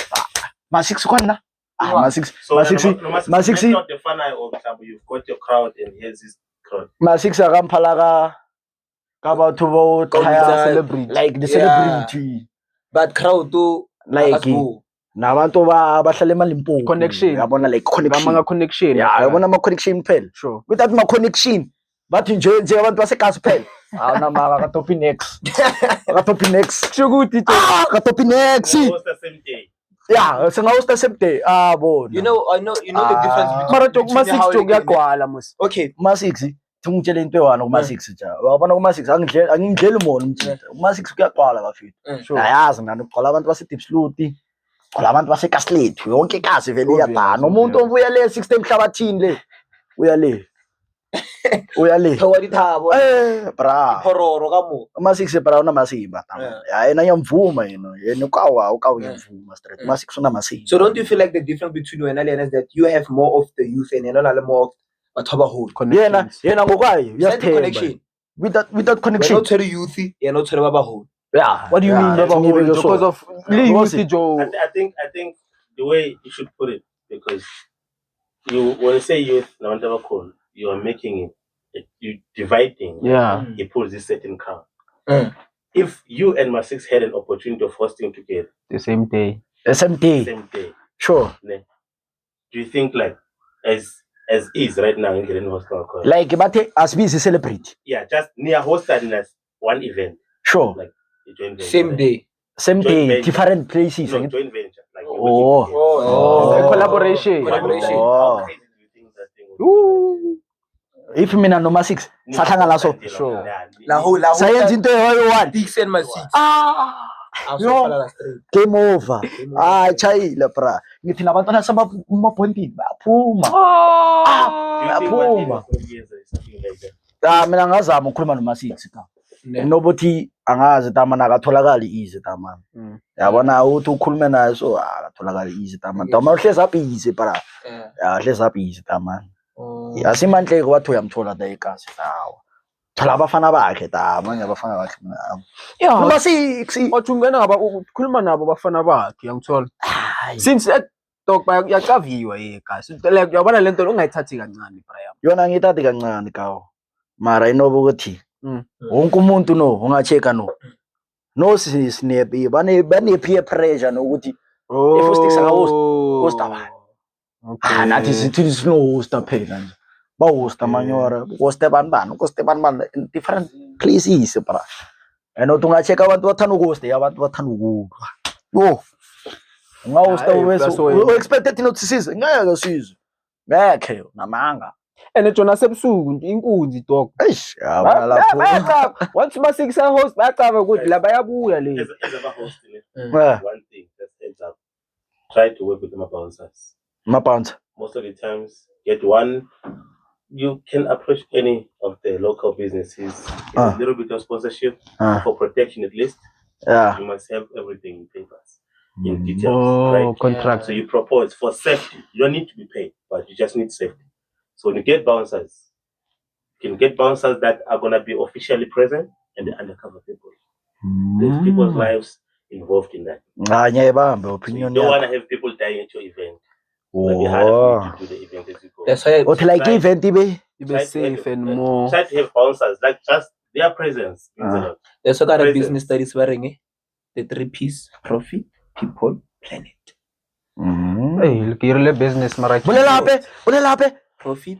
ma 6 konna ma 6 So ma 6 ma 6 not the fun of club. You've got your crowd and here's this crowd. ma 6 akamphala ka batho bo celebrity like the celebrity but crowd to like nabantu bahlala eMalimpopo Connection. yabona like connection connection yeah yabona ama connection phela sure without ma connection bathi nje abantu baseGazi phela awuna maka ka Topinex shukuthi ka Topinex Almost the same day. yeah singahosta same day bona you know the difference between mara jok ma 6 jok yagwala mos okay ma 6 ngitshela into ewana kuma 6 ja wabona kuma 6 angidleli mona umthetho kuma 6 kuyaqwala bafethu ayazi mina uqola abantu base Diepsloot qola abantu base Kaslethu yonke ikazi vele iyadana umuntu obuya le 6 emhlabathini le uya le phawadi thabo bra hororo ka mo ma 6 bra una masimba yena yamvuma yena ukawa yamvuma straight ma 6 una masimba so don't you feel like the difference between you and Alien is that you have more of the youth and you're more of bathoba whole yena ngokwayo connection without connection you're not very youthy you're not very baba whole yeah what do you mean baba whole because of youth jo I think the way you should put it, because when you say youth, you are making it, you dividing. yeah He pulls this certain crowd. If you and my 6 had an opportunity of hosting together the same day same day sure do you think like as is right now in the hostel like bathe asibisi celebrity just near hosting as one event sure like a joint venture, same day same Joint day venture. different places no, joint venture like you're Oh. working together. a collaboration How crazy do you think that thing would Ooh. if mina noma 6 sahlangana so Sure. la whole sayenza into eyi-1 Dix and my six I'm so yo. fala straight game over chayile bra ngithi nabantwana samabhondini bayaphuma Do you think one thing Aphuma. of 20 years or something like that? mina ngazama ukukhuluma noma 6 ka nobuthi angazi tamana akatholakali easy tamana yabona uthi ukhulume naye so akatholakali easy tamana tamana uhlezi abhizi bra uhlezi abhizi tamana yasimandleko wathi uyamthola da egazi dawa thola abafana bakhe amanye abafana bakhe yeah noma 6 wathi ungena ukhuluma nabo bafana bakhe yangithola since dog yacaviwa yegazi like yabona lento ungayithathi kancane Brian yona ngithathi kancane kawo mara inobo ukuthi wonke umuntu no ungacheka no sinepi bane peer pressure nokuthi if usticks host abani nathi sithi sino host phela nje ba host amanyora host bani different places bra and ungacheka abantu bathanda ukuhost abantu bathanda ukudwa yo ungahosta wese expected not to size ngeke size ngeke namanga and Jona sebusuku inkunzi dog eish yabona lapho once ma 6 host bayacava ukuthi la bayabuya le As a hosting, one thing that ends up, try to work with my bouncers. mabounce Most of the times, get one you can approach any of the local businesses, get a little bit of sponsorship for protection at least. Yeah. You must have everything in papers, in details, right? Contract. So you propose for safety. You don't need to be paid, but you just need safety. So when you get bouncers, you can get bouncers that are gonna be officially present and the undercover people. There's people's lives involved in that. So Opinion. you don't want to have people dying at your event. It'll be harder for you to do the event as you go. That's why What like event be? You be safe and more. Try to have bouncers, like just their presence means a lot. there's a kind of Presence. business that is wearing the 3 P's: profit, people, planet. Hey, look, you're a business, Mara. Bulelape. Profit,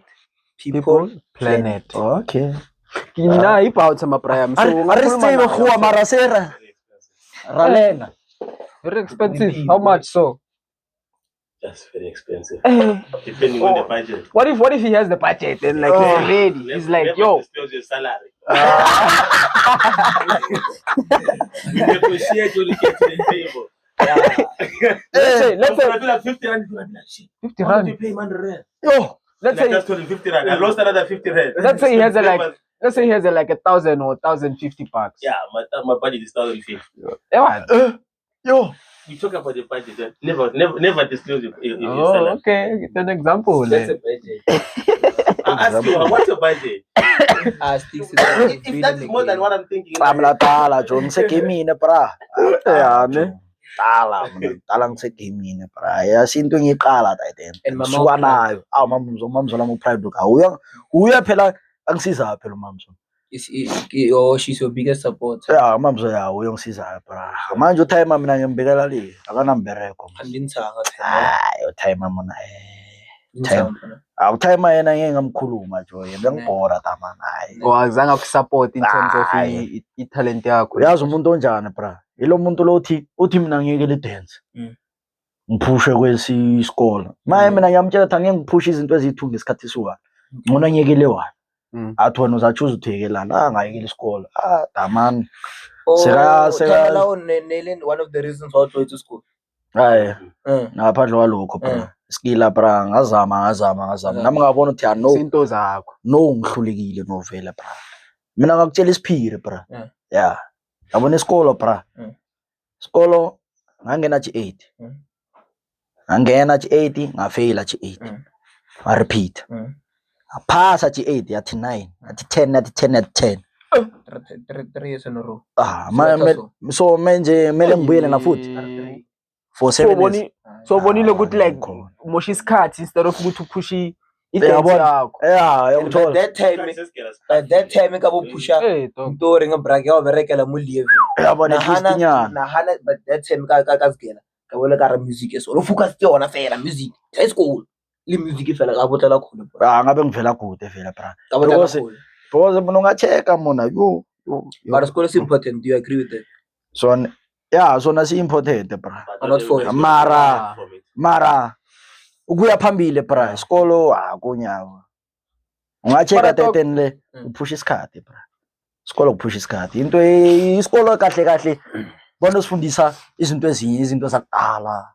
People, people, planet. Okay. Kina ipa sa maprayam. So, Aristebe khua marasera. Ralena. very expensive. How much so? That's very expensive. Eh, Depending on the budget. what if he has the budget and like he's ready? He's like, never yo, disclose your salary. You negotiate when you get to the table. let's say I'll be like 50 rand. You'll be like, shit. 50 Why did rand. you pay 100 rand? Yo. Let's And I just say told him 50 rand. I lost another 50 rand. let's say he has like 1,000 or 1,050 bucks. Yeah, my budget is 1,050. Yeah. Yo. You talk about the budget. Never disclose your Oh, salary. okay. It's an example. That's a Then. budget. I ask you, what's your budget? If If that's more than what I'm thinking, Pamla tala John se kimine pra. Yeah, ne. Tala talang se kimine pra. Ya sinto ngiqala taiten. And mama Suka nayo. Aw mamzola mo pride ka. Uya phela angisiza phela mamzo. She's your biggest supporter. Yeah, mamzo ya uyongisiza pra. Manje uthayima mina ngiyambekela le. Akanambereko. Andintsanga Hayi uthayima mina awuthayima yena ngeke ngamkhuluma nje yena ngibhora tamana hayi. Wazanga kusupport in terms of i-talent yakho. Uyazi umuntu onjani bra? Yilo muntu lo uthi mina ngiyeke le dance. Ngiphushe kwesi isikole. Maye mina ngiyamtshela ukuthi angeke ngiphushe izinto ezithu ngesikhathi suka. Ngona ngiyekele wani. Athi wena uzachoose uthekelana angayekele isikole. Damani. One of the reasons why I went to school. Hayi. Ngaphandle kwalokho bra. Skilla bra ngazama. Nami ngabona ukuthi no. Izinto zakho. No ngihlulekile novela bra. Mina ngakutshela isiphire bra. Yeah. Yabona isikolo bra. Isikolo ngangena G8. Ngangena G8 ngafaila G8. I repeat. Phasa G8 yathi 9, yathi 10, yathi 10, yathi 10. 3 years in a row. So manje mele ngibuyele na futhi for 7 years. So bonile ukuthi like mosha isikhathi instead of ukuthi uphushi i-dance yakho. Yeah, And by that time ngabopusha ntori ngebrake ya berekela mo lieve. yabona istinyana. Nahana but that time ka zigela. Ka bole ka music eso. Lo focus ke yona fela music. High school. Le music fela ka botlela khona. Ngabe ngivela kude vela bra. Ka botlela khona. Because mina ngacheka mona yo. But school is important. Do you agree with that? So yeah, so nasi important bra. Not for you. Mara ukuya phambili bra. Isikolo akunyawo. Ungacheka tetenle uphusha isikhathi bra. Isikolo kuphusha isikhathi. Into isikolo kahle bona sifundisa izinto ezinye, izinto zakudala.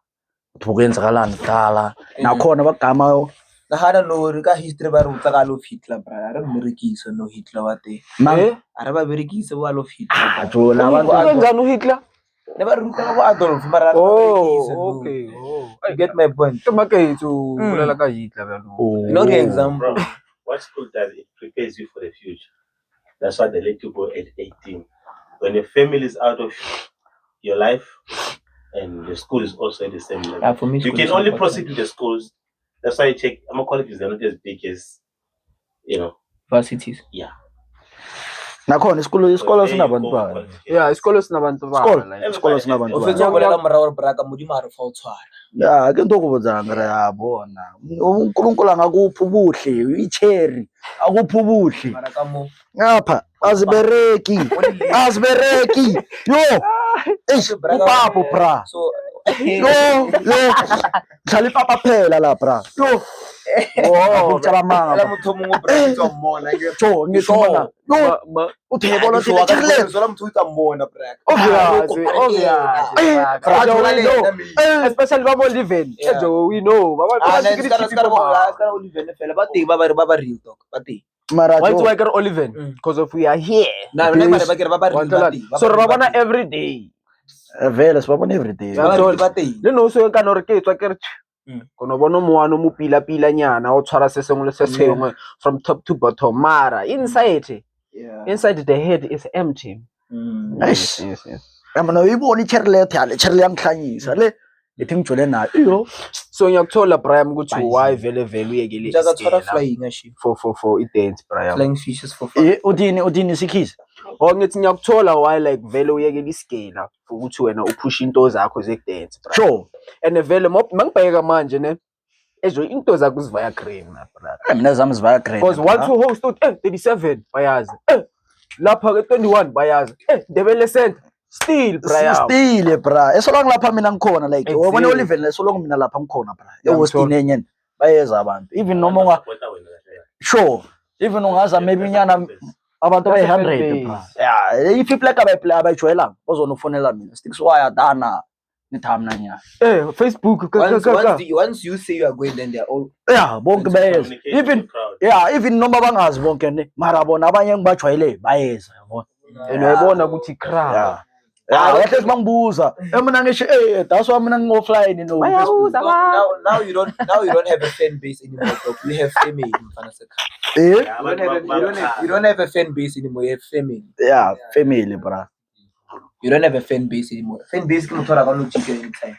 Ukwenzakalani kudala. Nakhona bagama Nahana no ka history ba ruta ka lo Hitler bra. Re mmerekisa no Hitler wa te. Are ba berekisa ba lo Hitler. Jola Wenzani uHitler? Never ruta ka Adolf mara. Oh, okay. You get my point. Okay, so ulela ka Hitler bro. No example. What school does it prepares you for the future? That's why they let you go at 18. When your family is out of your life and the school is also at the same level. For me, you can only proceed with the schools. That's why you check. I'm colleges, they're not as big as, Varsities. Yeah. nakhona isikolo sinabantu ba. Yeah, isikolo sinabantu ba. Isikolo sinabantu ba. Ofetsa bolela morao braka modimo a re fa o tshwana. Yeah, ke nto go botsanga re ya bona. uNkulunkulu angakuphi ubuhle, icherry akuphi ubuhle. Mara ka mo. Ngapha azibereki. Yo. Upapo bra. So Dlala ipapa phela la bra. Yo. Oh, utshala manga. Ela motho mongwe bra tsa mmona ke Jo, ngisho bona. Yo, uthebo lo Sola tile. sola motho tsa mmona bra. Obviously. Especially ba Oliven. Jo, we know. Ba Ah, ba na ska Oliver fela ba teng ba real talk. Ba teng. Mara Why do jo. I get Oliven? Because of we are here. Na Please. ba kere ba real ba teng. So re ba bona every day. Vele sibabona every day. Ba Ba ba teng. le no so ka no re ke tswa ke re kono bona moano mo pila nyana o tshwara se sengwe le se sengwe from top to bottom mara inside the head is empty. Eish. Yamana uyibona iCherlet yale Cherlet yangihlanyisa le ithi ngijole nayo. Iyo. So ngiyakuthola Brian ukuthi why vele uyekile Jaga thora flying ashi. for i dance Brian. Flying fishes for fun. Udini sikhizi. Oh ngithi ngiyakuthola why like vele uyekile iskela ukuthi wena upush into zakho ze dance Brian. Sure. And vele mangibheka manje ne ezo into zakho uzivaya cream na brother. Mina zami zivaya great. Because 1-2 host 37 bayazi. Lapha ke 21 bayazi. Ndebele center still Brian. Still bra. Esolong lapha mina ngikhona like Exactly. wabona Oliver lesolong mina lapha ngikhona bra. Yeah, Ewostini enye bayeza abantu. Even noma unga sure. Even ungaza maybe nyana abantu abayi 100 bra. Yeah, if people like abayijwayelanga bazona ufonela mina. Sticks wire dana nithamna nya. Facebook Once you say you are going, then they are all. Yeah, bonke bayeza. Even noma bangazi bonke ne. Mara bona abanye ngibajwayele bayeza yabona. and uyabona ukuthi crowd. Wathi simangbuza. Mina ngisho that's why mina ngi-offline no. Now you don't have a fan base anymore. Dog. You have family. You don't have a fan base anymore. You have family. Yeah, family bra. You don't have a fan base anymore. Fan base can talk about no chicken anytime.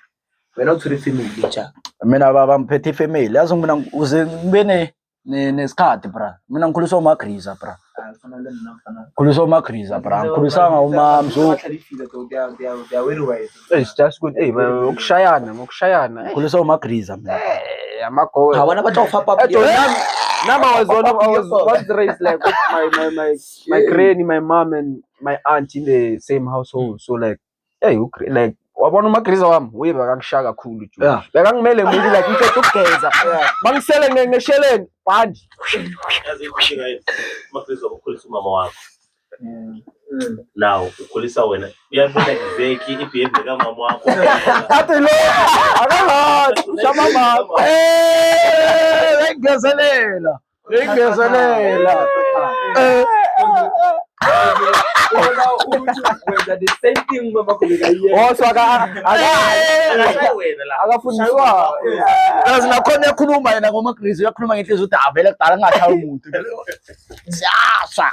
We're not to the family, teacher. Mina baba mphethe family. Yazi mina uze ngibe nesikhathi bra. Mina ngikhulisa uMagriza bra. Ngikhulisa uMagriza bra. Ngikhulisa ngawumamzo. They are very wise. It's just good. Ngokushayana. Ngikhulisa uMagriza mina. Amago. I want to fap up. Nama was raised like with my granny, my mom and my aunt in the same household. So like like wabona uMagriza wami uyebakangishaya kakhulu nje. Bekangimele ngithi like ngicela ukugeza. Bangisele ngesheleni bandi. Yazi ukuthi guys, Makhriza ukukhulisa umama wakho. Now ukhulisa wena. Uyabona exactly ibehavior kamama wakho. Athi lo akahathi ushama mama. Ngezelela. The same thing, Mama. So akafundiswa. Yazi nakhona ekhuluma yena ngoMagriza uyakhuluma ngenhliziyo ukuthi avele kudala ngashaya umuntu. Siyasha.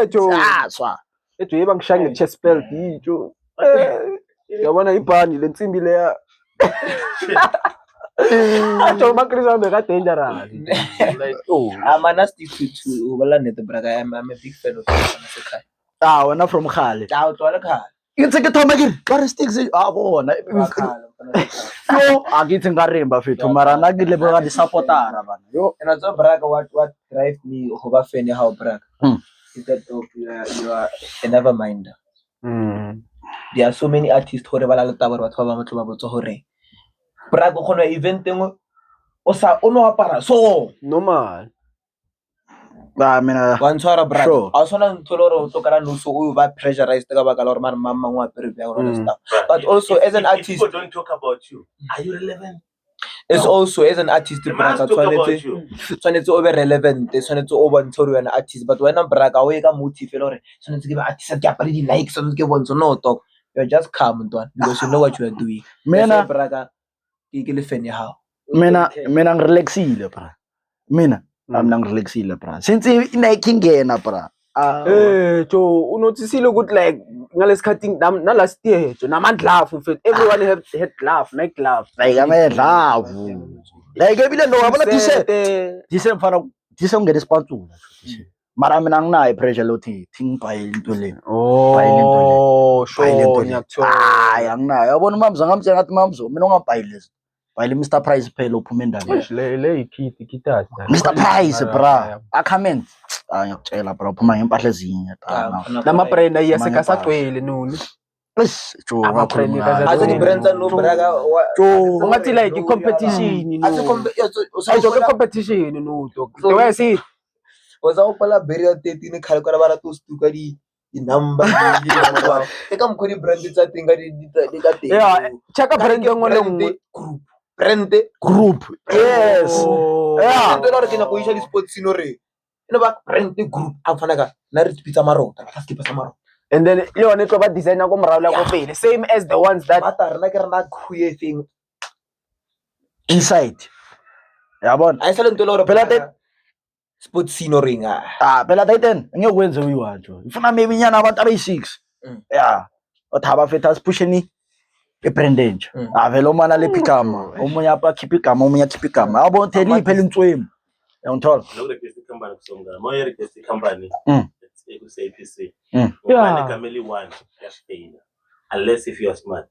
Jo. Siyasha. Ethi yeba ngishaya nge-chest belt yitsho. Yabona ibhani lensimbi leya. Acho Makhriza wami dangerous. Like I'm a nasty to Walane the brother. I'm a big fan of Sekai. Wena from Khale. Ciao to Alaka. Ngithi ke thoma ke ba sticks bona. Yo akithi ngarimba fethu mara nakile ba di supportara bana. Yo and also Braga what drive me over fan how Braga. Is that you are a never minder. There are so many artists hore ba la taba batho ba ba motho ba botso hore Braga go no event engwe o sa ono apara so normal. Mina one tshwara Braga sure. a sona ntoloro o tokara no so o ba pressurized ka baka la hore mama ngwa apere bya rona stuff. But also as an artist People don't talk about you. Are you relevant? It's also as an artist Braga tshwanetse o be relevant, tshwanetse o bontshe hore you're an artist, but when Braga o e ka motive lore tshwanetse ke ba artist ke apare di likes tshwanetse ke bontshe no talk. You're just calm because you know what you are doing. Mina Braga ke le fan ya hao. Mina ngirelaxile bra. Mina ngirelaxile bra. Since Nike ngena bra. Jo unotisile ukuthi like ngalesikhathi na last year jo namandlavu mfethu everyone had glove night glove Like amedlavu. Like ebile no yabona dise mfana dise ungena isipatsula. Mara mina nginayo pressure lothi thingibhayile into le. Sure ngiyakuthola. Anginayo. Yabona umamza ngamtshela ngathi mamzo mina ungabhayile lezi. Bhayile Mr Price phela uphuma endabeni. Le ikhithi Mr Price bra. A comment. Ngiyakutshela bra uphuma ngempahla ezinye. Nama brand ayesekasagcwele noni. Jo, Ama-friendly ngakhuluma ngayo. Ase di-brands tsa no braga Jo. Ungathi like i-competition, no. Competition, no, dog. The way I see it. o sa gopola burial 13 khale kwa ba rata o stuka di-number ke ka mokgwa di-brand tsa teng ka di ka teng. Yeah, check up brand nngwe le nngwe. Brand Group. Yes. Yeah. ntho le gore ke nyako isa di-sportsing ore e ne ba brand group a fana ka nna re skipa sa marota ra skipa sa marota And then le yone tlo ba designer ko morao la ko pele, same as the ones that bata rena ke rena khuye thing Inside. Yabona. a isa le ntho le gore Phela te- sportsing ore nga Phela Titan ngeke kwenze uyi-1 jo. Ifuna maybe nyana abantu abayi-6. Yeah. Othaba fethu asiphusheni i-brand entsha. Vele omana lephi igama, omunye apha khipha igama, omunye akhipha igama. Yabo theli iphela intswemu. Uyangithola? Look at this company kusonga. Moya request company. Let's say APC. Mm. Yeah. Family one just fail. Unless if you are smart.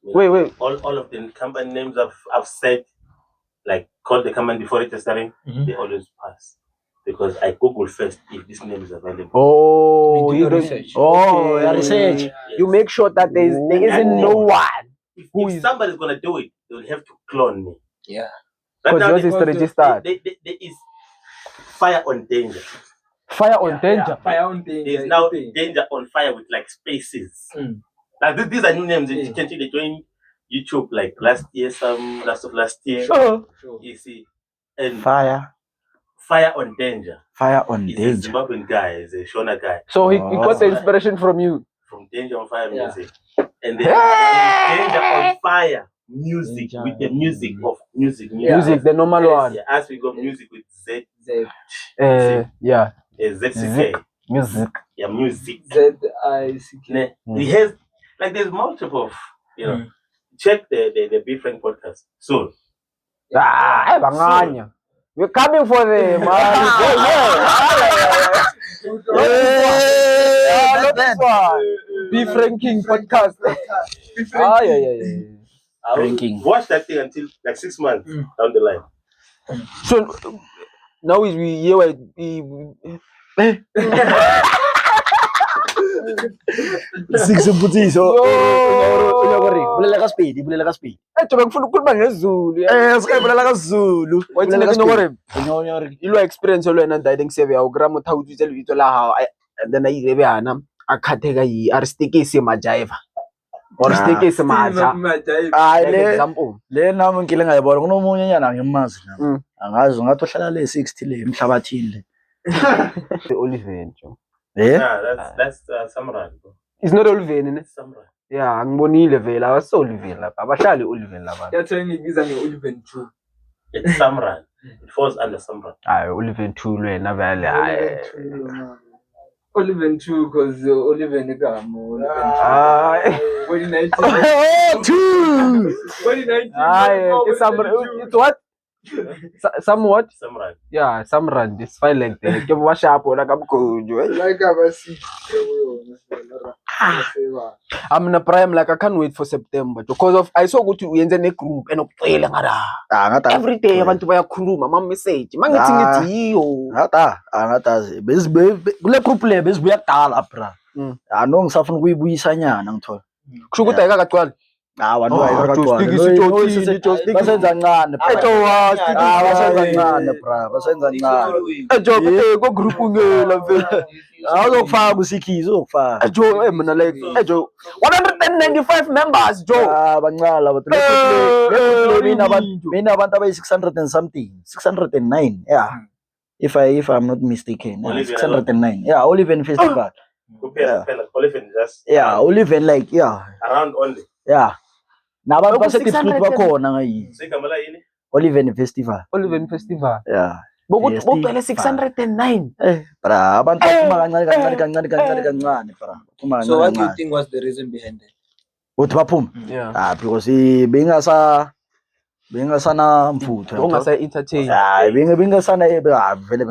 wait. All of the company names I've said, like call the company before registering, they always pass. Because I Google first if this name is available. Oh, We do you your don't- research. Oh, your research. You make sure that there isn't no one. If somebody's gonna do it, they will have to clone me. Yeah. But Because now yours is they- registered. there is fire on danger. Fire on danger. There's now danger on fire with like spaces. Like these are new names. You can see they joined YouTube like last of last year. Sure. You see, and Fire on danger. on He's a danger. Zimbabwean guy. He's a Shona guy So he got the inspiration from you. from Danger on Fire Yeah. music. And then there's Danger on Fire music Danger with the music of music. Music, the normal one. Yeah, as we got music with Yeah. ZCK. Music. Yeah, music. ZICK. He has like there's multiple, you know. Check the different podcasts soon. Ah, banganya. We're coming for them, man. Beef ranking podcast. Yeah. I will Drinking. watch that thing until like 6 months down the line. So now is we here Six imputiso. Bulela ka Sepedi. Jobe ngifuna ukukhuluma ngesiZulu. Bulela ka Zulu. Wathi ne gore ilo experience lo yena ndayeng seve ya ukra motho o tsitse lebitso la hao and then I rebe ana a khatheka yi aristikisi majaiva. Or stikisi maja. Example. Le nami ngile ngayibona kunomunye nyana ngimazi na. Angazi ngathi ohlala le 60 le emhlabathini le. Oliven. Nah, that's Samran. Bro. It's not Oliven, ne? Samran. Yeah, ngibonile vela awase Oliven lapha. Abahlali Oliven lapha. It's Samran. It falls under Samran. Hayi Oliven 2 lwena vele hayi. Oliven 2 because Oliven igama. Hayi, it's what? Somewhat? Samran. Yeah, Samran. This fine like that. Ke ba sharp la ka mkhonjo. Like abasi. I'm in a prime like I can't wait for September because of I saw ukuthi uyenze ne group enokucela ngada. Ngathi Every day abantu bayakhuluma ama message. Mangithi ngithi yo. ngathi kule group le bezibuya kudala bra. No ngisafuna ukuyibuyisa nyana ngithola. Kusho ukuthi ayikaqaqwala. Hawa no Basenza kancane. Basenza kancane bra. Basenza kancane. Ejo ko group ngela vele. Awuzokufaka kusikhizi uzokufaka. Ejo mina like ejo 195 members jo. Bancala but mina abantu abayi 600 and something 609 yeah if I'm not mistaken 609 yeah Oliven Festival Oliven just Oliven like around only. Yeah nabantu baseDistrict bakhona ngayi Sigamala yini? Oliven Festival yeah Bogcwele 609. bra abantu baphuma kancane bra baphuma So what do you kancane think was the reason behind it? uthi baphuma Yeah. because bengasana mfutho Ongasa entertain. bengasana vele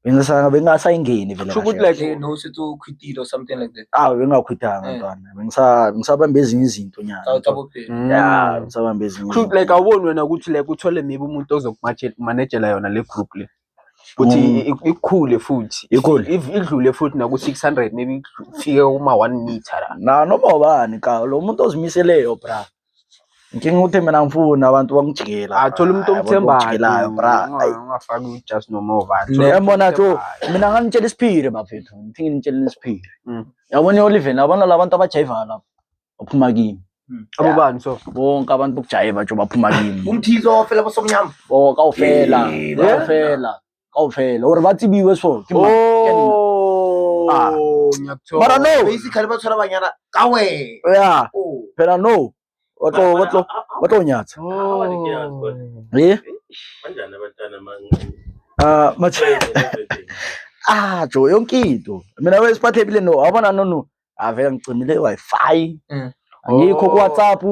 bengasayingeni vele Should kahle. like They know to quit it or something like that. bengakhwithanga ntwana bengisabambe ezinye izinto nyana ngisabambe ezinye should like awoni wena ukuthi like uthole maybe umuntu ozokumanagela yona le group le. Futhi ikhule futhi. Ikhule. If idlule futhi na ku 600 maybe fike kuma 1 meter la. noma ubani ka lo muntu ozimiseleyo bra inkinga ukuthi mina ngifuna abantu bangijikela Athola umuntu omthembayo bra ungafaki just noma ubani. yabona tho mina nganitshela isiphire bafethu ngithinga nitshela isiphire yabona Oliver nabona labantu abajayiva lapha baphuma kimi Abobani so. bonke abantu bokujayiva nje baphuma kimi Umthizo ofela bosomnyama. oh kawufela ore batsibiwe so ke Ngiyakuthola. mara no Basically batshwara banyana ka we. yeah Oh. phela no watlo nyatsa Kanjani abantwana manje? mathi jo yonke into mina wesiphathebile no abona no avela ngicimile i-Wi-Fi angikho ku WhatsApp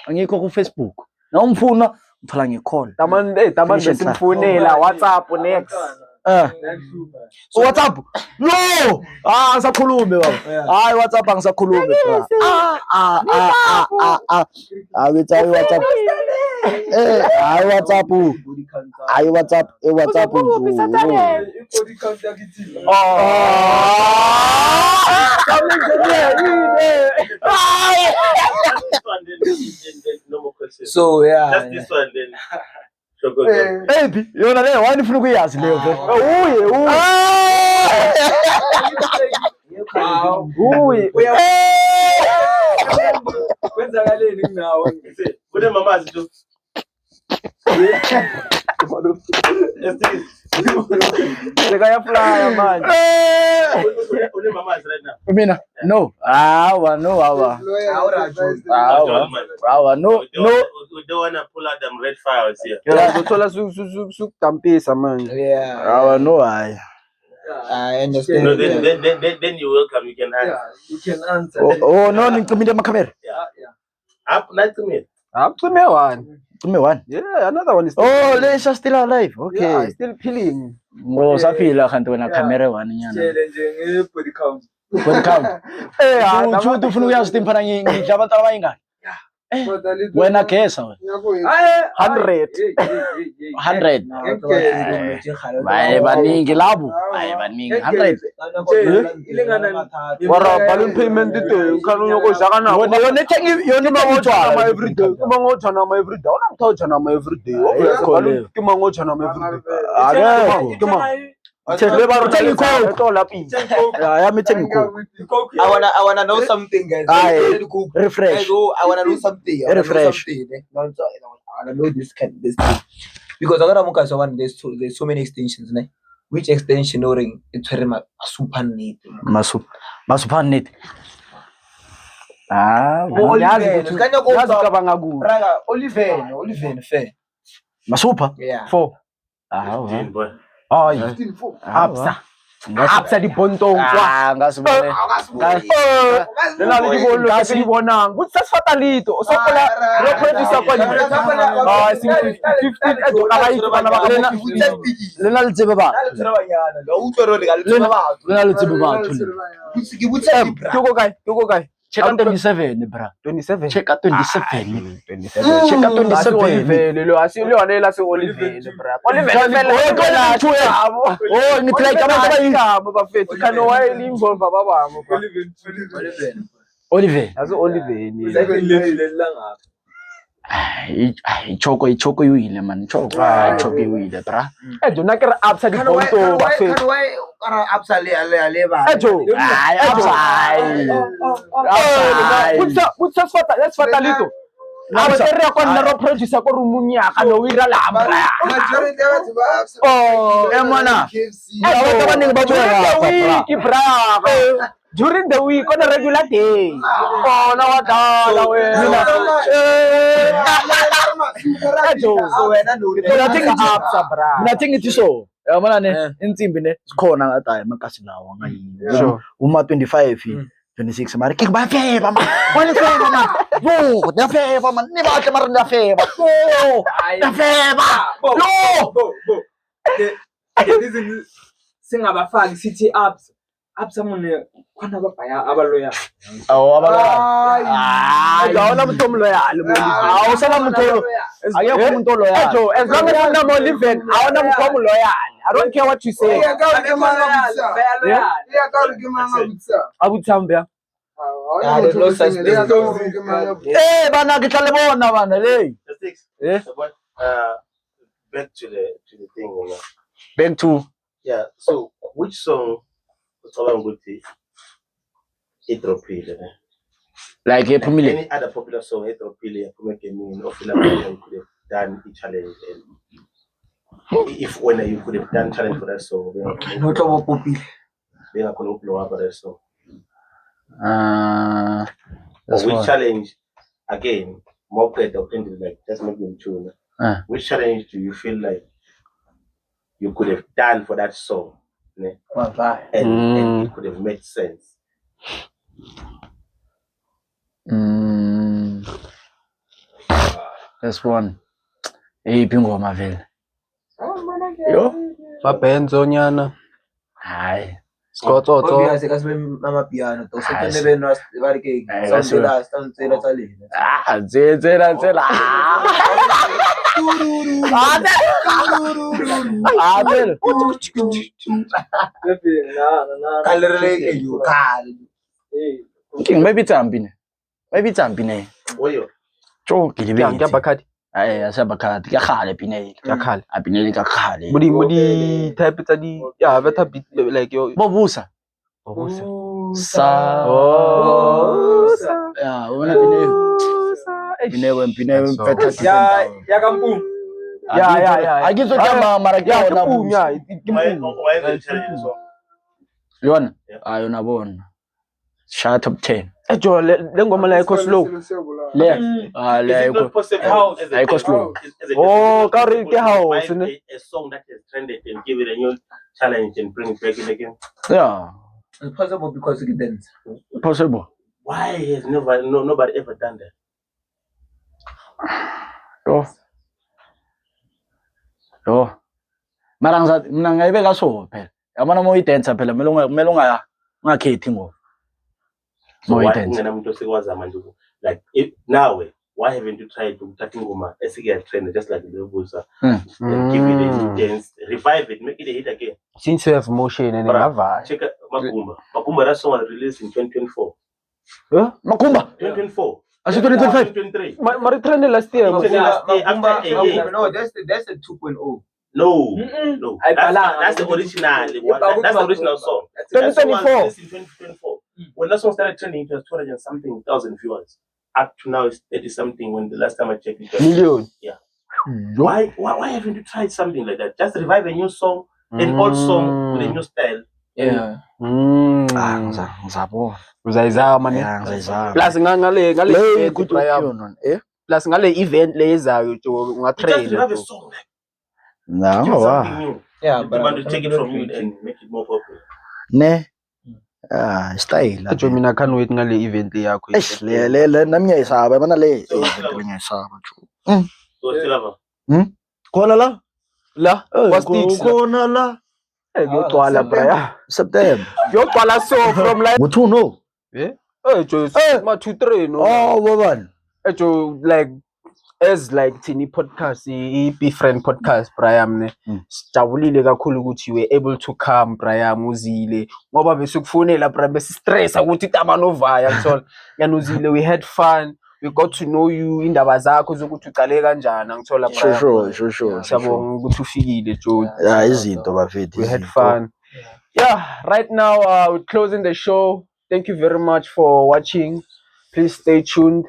angikho ku Facebook na umfuna uthola ngicall Tamande besimfonela WhatsApp next. WhatsApp no ngisakhulume baba hayi WhatsApp angisakhulume bra awithi hayi WhatsApp hayi WhatsApp WhatsApp No more questions. So yeah. Just this one then. baby yona le wani ufuna ukuyazi leyo Uye. Kwenzakaleni kunawe? Kune mamazi tu. Sekayaflya manje. Kune mamazi right now. mina no No, we don't want to pull out them red files here. Ngizothola sukudampisa manje. Yeah. no hayi I understand. No, then you're welcome. You can answer. You can answer. no ngicimile amakhamera Up, nice to meet. Akucime one. cime one Yeah, another one is lesha still alive yeah, okay still peeling. saphila kanti wena camera one nyana Tshele nje nge-body count. body count uthi ufuna uyazi ukuthi mfana ngidla abantu abayingaki Kodwa litho- wena gesa wena Ngiyakuyini. 100. 100 baye baningi labo baye baningi 100 Ilingana Wara balloon payment ito ukhana uyokudla kana. yona Ama everyday. Kuma ngothana ama everyday. Unamthothana ama everyday. Balloon kuma ngothana ama everyday. akekho Kuma. uthenga icoke Tola pizza. yami ithenga icoke I wanna know something, guys. Aye. Guys, refresh I wanna know something. I wanna know Refresh. something, eh. No, no, I wanna know this thing. Because I got muka so one there's so many extensions, ne? Which extension or it's very much super neat. masuphan net Yazi cabanga ku. Raga, Oliven, fair. masupha Yeah. 4. Boy. Oh, yeah. Absa. Absa di bontong kwa. ngasibone Lena le dibolo ka se di bonang. Butsa fatalito. O sokola lo producer kwa di. Ah, 50 edo ka ba itse bana ba lena. lena le tsebe ba lena le tsebe ba Toko kai. check 27 bra 27. check 27 27. check 27 Olive lo asilo wanela se Olive bra. Olive oh ngitry kama kama bafethu kano wayelimbo baba babo. Oliver Aso Olive ni. ichoko yuile man ichoko yuile bra Ejo nakera absa di bonto bafethu. Ejo. Butsa fatalito. Aba tere kwa na ro producer ko rumunya ka no wira lamba. Majority yabantu ba emana KFC. abaningi babuya bra. During the week on a regular day. Oh, no, wala wena. mina think ithi so yabona ne insimbi ne sikhona ngadayi makasi lawo ngayini uma 25 26 mara ke ba feba man wani feba man yo da feba man ni ba ke mara da feba da feba no Singabafaki sithi apps Absa mone khona babhaya abaloya. Awu abala. Hayi, awona muntu omloyal. Awusana muntu. Akekho umuntu oloyal. Ejo, as long as you know living, awona muntu omloyal. I don't care what you say. Iya ka ke manga butsa. Iya ka ke manga butsa. Abutambia. there's no such thing. Bana ke tla le bona bana le. The six. Yeah. But back to the thing, you know. Back to Yeah. So which song was all good? Ethiopia. like ephumile. Any other popular song, Ethiopia, could have done a challenge. And if when you could have done challenge for that song, Not about Poppy. then I could blow up for that song. Uh, Or which challenge again? More better, like just make them tune. Which challenge do you feel like you could have done for that song, ne? And it could have made sense? That's one. Ingoma vele. Yo. Mabenzo nyana. Hayi. Skototso. Obviously, kasi mama piano. To so tene be no bari ke. Sound tsela. Tsela. Kalere you kal. King maybe tsampine. Oyo. Cho ke di Yang bakati. Ai asa bakati ka khale pinele. Ya khale. A pinele ka khale. Mudi type tsa di ya beta beat like yo. Bobusa. Bobusa. Sa. Ya, wena pinele mpetha Ya kampung. Ya. Akitso tama mara ke Ya ona ke busa. Why is the challenge song? Yona. Yeah. Ayo nabona. Shut top 10. Ejo le ngoma la iko slow. Le. Is Le it not possible as I cost slow. Oh, ka re ke how find sene. a song that has trended and give it a new challenge and bring it back in again? Yeah. It's possible because you dance. Possible. Why has nobody ever done that? Yo. Mara mina ngayibeka so phela. Yabona mo i-dance phela kumele ungakhethi ngoba. So Mo why i-dance. ungenamuntu osekwazi manje like if now why haven't you tried to uthatha ingoma esike trend just like the Busa and give it a new dance, revive it, make it a hit again? Since you have motion and ngava. Check Makumba that song was released in 2024. Makumba. 2024. Asi 2025. 2023. Mari trend last year. No, that's the 2.0. No. That's the original. That's the original song. That song was released in 2024. When that song started trending, it was 200 something thousand viewers. Up to now, it's 30 something. When the last time I checked, it was Million. Yeah. Why haven't you tried something like that? Just revive a new song, an old song with a new style. Yeah. Ngizabona. Uzayizama ne. Yeah, ngizayizama. Plus ngale Le good prayer. Plus ngale event le ezayo to unga You just train. revive a song. No, Do something new. Yeah, You want to take it from you and make it more popular. Ne. Style. Ejo mina can't wait ngale event le yakho. Le nami ngiyayisaba yabona le So, ngiyayisaba nje. So still have Khona la? La was sticks. Khona la. Ngiyocwala prayer. September. Ngiyocwala so from like Ngo2 no. Ejo ma 2-3 no. Oh, bobani. Ejo like as like Tini podcast, be friend podcast, Brian ne. Sijabulile kakhulu ukuthi you were able to come Brian uzile. Ngoba besikufonela Brian besistress ukuthi tabanovaya ngithola. Yanuzile we had fun. We got to know you indaba zakho zokuthi uqale kanjani ngithola Brian. Sure. Siyabonga ukuthi ufikile Joe. Yeah, izinto bafethu. We had fun. Yeah, right now we're closing the show. Thank you very much for watching. Please stay tuned.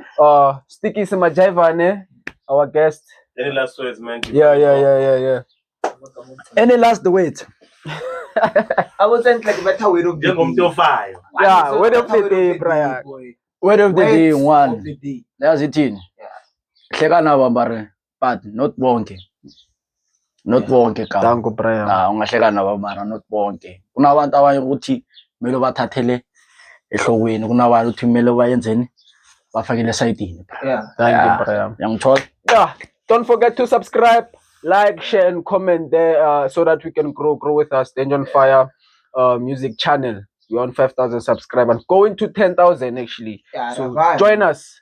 Sticky Semajivane, our guest. any last words, man? Yeah. Any last words? I wasn't like better way of Fire. Yeah, word of the day, Brian. Word of the day one. Of the day. That's it. Hlekana bambare, but not bonke. Not bonke ka. Thank you, Brian. Ungahlekana bambara not bonke. Kunabantu abanye ukuthi kumele bathathele ehlokweni, kunabantu ukuthi kumele bayenzeni bafakele esayidini. Yeah. Thank you, Brian. Yangithola. Yeah, don't forget to subscribe, like, share, and comment there so that we can grow with us. The Engine Fire music channel. We're on 5,000 subscribers. Going to 10,000 actually. Yeah, So right. join us.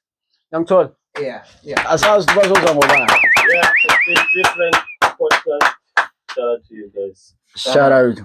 Young Tol. Yeah. Asazi bazoza ngobani. Yeah, it's been different podcasts. Shout out to you guys. Shout out.